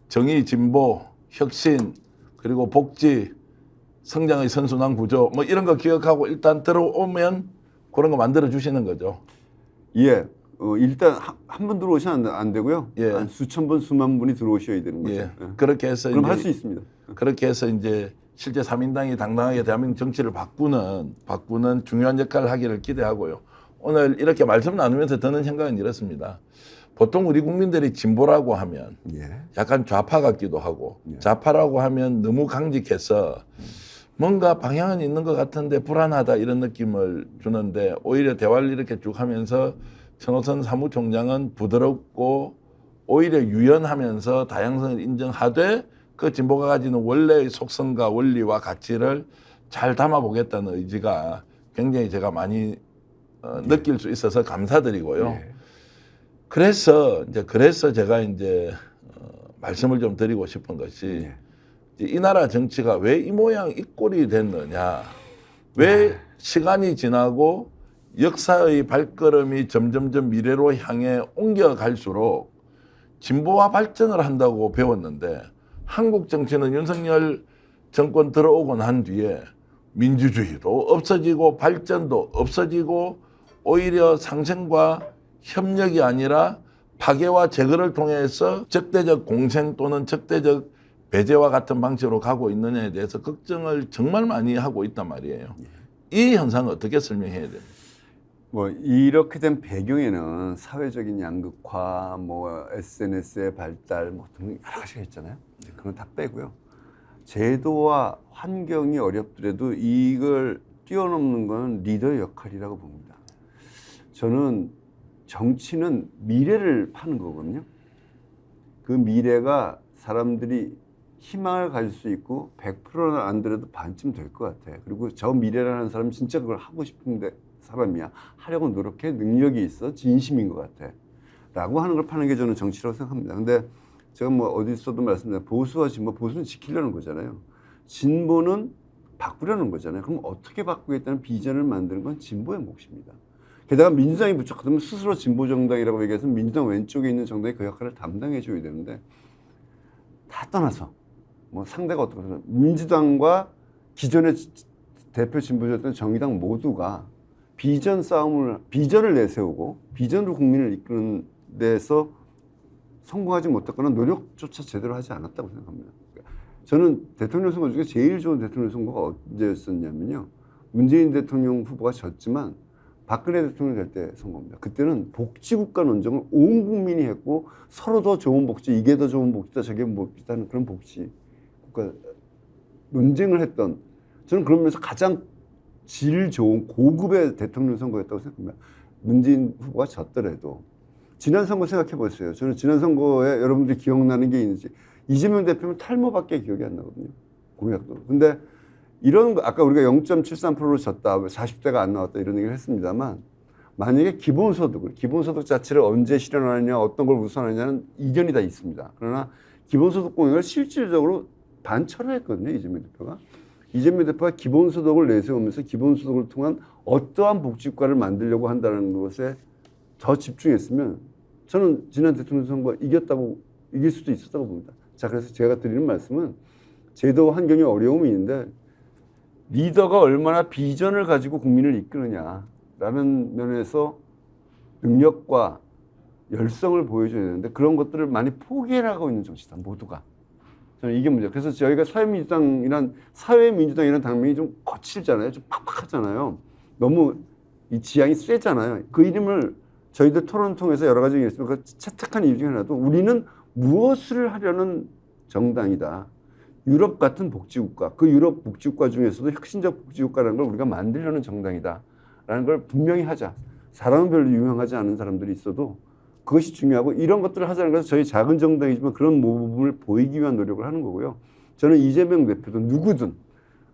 정의, 진보, 혁신, 그리고 복지, 성장의 선순환 구조 뭐 이런 거 기억하고 일단 들어오면 그런 거 만들어 주시는 거죠. 예. 일단 한 분 들어오시면 안 되고요. 예. 한 수천 분, 수만 분이 들어오셔야 되는 거죠. 예. 예. 그렇게 해서 그럼 이제 할 수 있습니다. 그렇게 해서 이제 실제 3인당이 당당하게 대한민국 정치를 바꾸는 중요한 역할을 하기를 기대하고요. 오늘 이렇게 말씀 나누면서 드는 생각은 이렇습니다. 보통 우리 국민들이 진보라고 하면 예. 약간 좌파 같기도 하고 예. 좌파라고 하면 너무 강직해서 뭔가 방향은 있는 것 같은데 불안하다 이런 느낌을 주는데 오히려 대화를 이렇게 쭉 하면서 천호선 사무총장은 부드럽고 오히려 유연하면서 다양성을 인정하되 그 진보가 가지는 원래의 속성과 원리와 가치를 잘 담아보겠다는 의지가 굉장히 제가 많이 느낄 수 있어서 감사드리고요. 예. 그래서 제가 이제 말씀을 좀 드리고 싶은 것이 예. 이 나라 정치가 왜 이 모양 이 꼴이 됐느냐, 왜 시간이 지나고 역사의 발걸음이 점점점 미래로 향해 옮겨갈수록 진보와 발전을 한다고 배웠는데 한국 정치는 윤석열 정권 들어오고 난 뒤에 민주주의도 없어지고 발전도 없어지고 오히려 상생과 협력이 아니라 파괴와 제거를 통해서 적대적 공생 또는 적대적 배제와 같은 방식으로 가고 있느냐에 대해서 걱정을 정말 많이 하고 있단 말이에요. 이 현상을 어떻게 설명해야 됩니까? 뭐 이렇게 된 배경에는 사회적인 양극화, 뭐 SNS의 발달, 뭐 등 여러 가지가 있잖아요. 그건 다 빼고요. 제도와 환경이 어렵더라도 이걸 뛰어넘는 건 리더의 역할이라고 봅니다. 저는 정치는 미래를 파는 거거든요. 그 미래가 사람들이 희망을 가질 수 있고 100%는 안 되려도 반쯤 될 것 같아. 그리고 저 미래라는 사람이 진짜 그걸 하고 싶은데 사람이야. 하려고 노력해. 능력이 있어. 진심인 것 같아. 라고 하는 걸 파는 게 저는 정치라고 생각합니다. 근데 제가 뭐 어디서도 말씀드린 보수와 진보, 보수는 지키려는 거잖아요. 진보는 바꾸려는 거잖아요. 그럼 어떻게 바꾸겠다는 비전을 만드는 건 진보의 몫입니다. 게다가 민주당이 부족하다면 스스로 진보정당이라고 얘기해서 민주당 왼쪽에 있는 정당이 그 역할을 담당해 줘야 되는데 다 떠나서 뭐 상대가 어떻거든 민주당과 기존의 대표 진보였던 정의당 모두가 비전을 내세우고 비전으로 국민을 이끄는 데서 성공하지 못했거나 노력조차 제대로 하지 않았다고 생각합니다. 저는 대통령 선거 중에 제일 좋은 대통령 선거가 언제였었냐면요. 문재인 대통령 후보가 졌지만 박근혜 대통령 될 때 선거입니다. 그때는 복지국가 논쟁을 온 국민이 했고 서로 더 좋은 복지, 이게 더 좋은 복지다, 저게 복지다 하는 그런 복지국가 논쟁을 했던 저는 그러면서 가장 질 좋은 고급의 대통령 선거였다고 생각합니다. 문재인 후보가 졌더라도 지난 선거 생각해 보세요. 저는 지난 선거에 여러분들이 기억나는 게 있는지 이재명 대표는 탈모밖에 기억이 안 나거든요. 공약도. 근데 이런 거 아까 우리가 0.73%로 졌다, 40대가 안 나왔다 이런 얘기를 했습니다만 만약에 기본소득 자체를 언제 실현하느냐, 어떤 걸 우선하느냐는 이견이 다 있습니다. 그러나 기본소득 공약을 실질적으로 반처를 했거든요. 이재명 대표가. 이재명 대표가 기본소득을 내세우면서 기본소득을 통한 어떠한 복지국가를 만들려고 한다는 것에 더 집중했으면 저는 지난 대통령 선거 이길 수도 있었다고 봅니다. 자, 그래서 제가 드리는 말씀은 제도 환경에 어려움이 있는데 리더가 얼마나 비전을 가지고 국민을 이끄느냐라는 면에서 능력과 열성을 보여줘야 되는데 그런 것들을 많이 포기해나가고 있는 정치다, 모두가. 저는 이게 문제예요. 그래서 저희가 사회민주당이라는 당명이 좀 거칠잖아요. 좀 팍팍하잖아요. 너무 이 지향이 세잖아요. 그 이름을 저희들 토론을 통해서 여러 가지 얘기했지만 그 채택한 이유 중에 하나도 우리는 무엇을 하려는 정당이다. 유럽 같은 복지국가, 그 유럽 복지국가 중에서도 혁신적 복지국가라는 걸 우리가 만들려는 정당이다라는 걸 분명히 하자. 사람은 별로 유명하지 않은 사람들이 있어도 그것이 중요하고 이런 것들을 하자는 것은 저희 작은 정당이지만 그런 모범을 보이기 위한 노력을 하는 거고요. 저는 이재명 대표도 누구든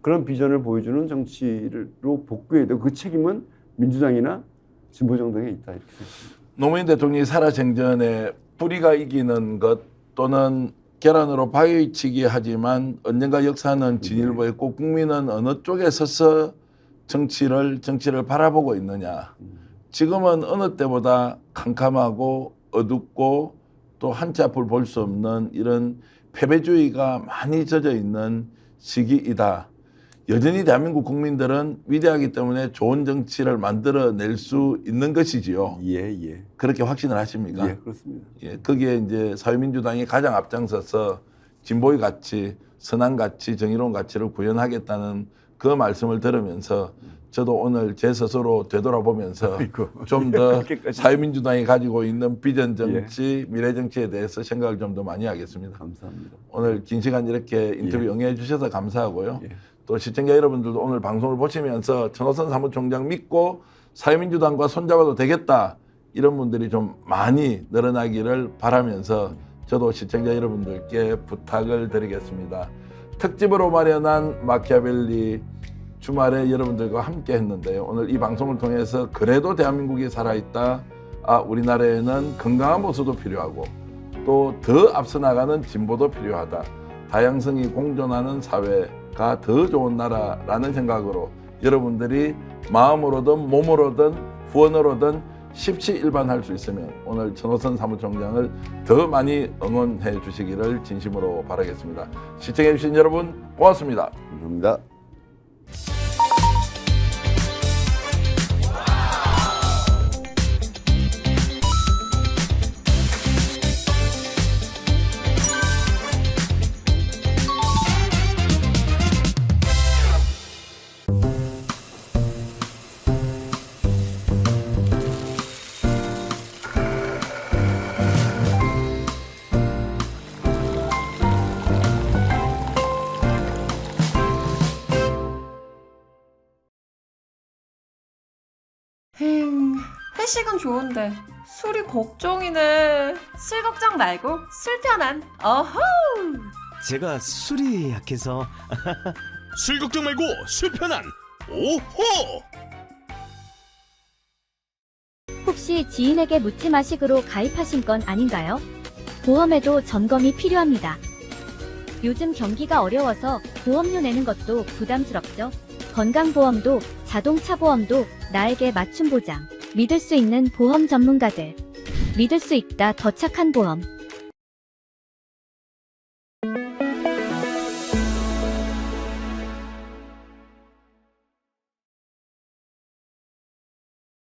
그런 비전을 보여주는 정치로 복귀해야 되고 그 책임은 민주당이나 진보정당에 있다 이렇게 생각합니다. 노무현 대통령이 살아생전에 뿌리가 이기는 것 또는 계란으로 바위치기 하지만 언젠가 역사는 진일보했고 국민은 어느 쪽에 서서 정치를 바라보고 있느냐. 지금은 어느 때보다 캄캄하고 어둡고 또 한치 앞을 볼 수 없는 이런 패배주의가 많이 젖어 있는 시기이다. 여전히 대한민국 국민들은 위대하기 때문에 좋은 정치를 만들어낼 수 있는 것이지요. 예. 그렇게 확신을 하십니까? 예, 그렇습니다. 예, 거기에 이제 사회민주당이 가장 앞장서서 진보의 가치, 선한 가치, 정의로운 가치를 구현하겠다는 그 말씀을 들으면서 저도 오늘 제 스스로 되돌아보면서 좀 더 그렇게까지. 사회민주당이 가지고 있는 비전 정치, 미래 정치에 대해서 생각을 좀 더 많이 하겠습니다. 감사합니다. 오늘 긴 시간 이렇게 인터뷰 예. 응해 주셔서 감사하고요. 예. 또 시청자 여러분들도 오늘 방송을 보시면서 천호선 사무총장 믿고 사회민주당과 손잡아도 되겠다 이런 분들이 좀 많이 늘어나기를 바라면서 저도 시청자 여러분들께 부탁을 드리겠습니다. 특집으로 마련한 마키아벨리 주말에 여러분들과 함께 했는데요. 오늘 이 방송을 통해서 그래도 대한민국이 살아있다. 우리나라에는 건강한 보수도 필요하고 또 더 앞서 나가는 진보도 필요하다. 다양성이 공존하는 사회가 더 좋은 나라라는 생각으로 여러분들이 마음으로든 몸으로든 후원으로든 십시일반할 수 있으면 오늘 천호선 사무총장을 더 많이 응원해 주시기를 진심으로 바라겠습니다. 시청해 주신 여러분 고맙습니다. 감사합니다. 회식은 좋은데 술이 걱정이네. 술 걱정 말고 술 편한. 어허. 제가 술이 약해서 술 걱정 말고 술 편한 오호. 혹시 지인에게 묻지 마식으로 가입하신 건 아닌가요? 보험에도 점검이 필요합니다. 요즘 경기가 어려워서 보험료 내는 것도 부담스럽죠? 건강보험도 자동차 보험도 나에게 맞춤 보장. 믿을 수 있는 보험 전문가들. 믿을 수 있다 더 착한 보험.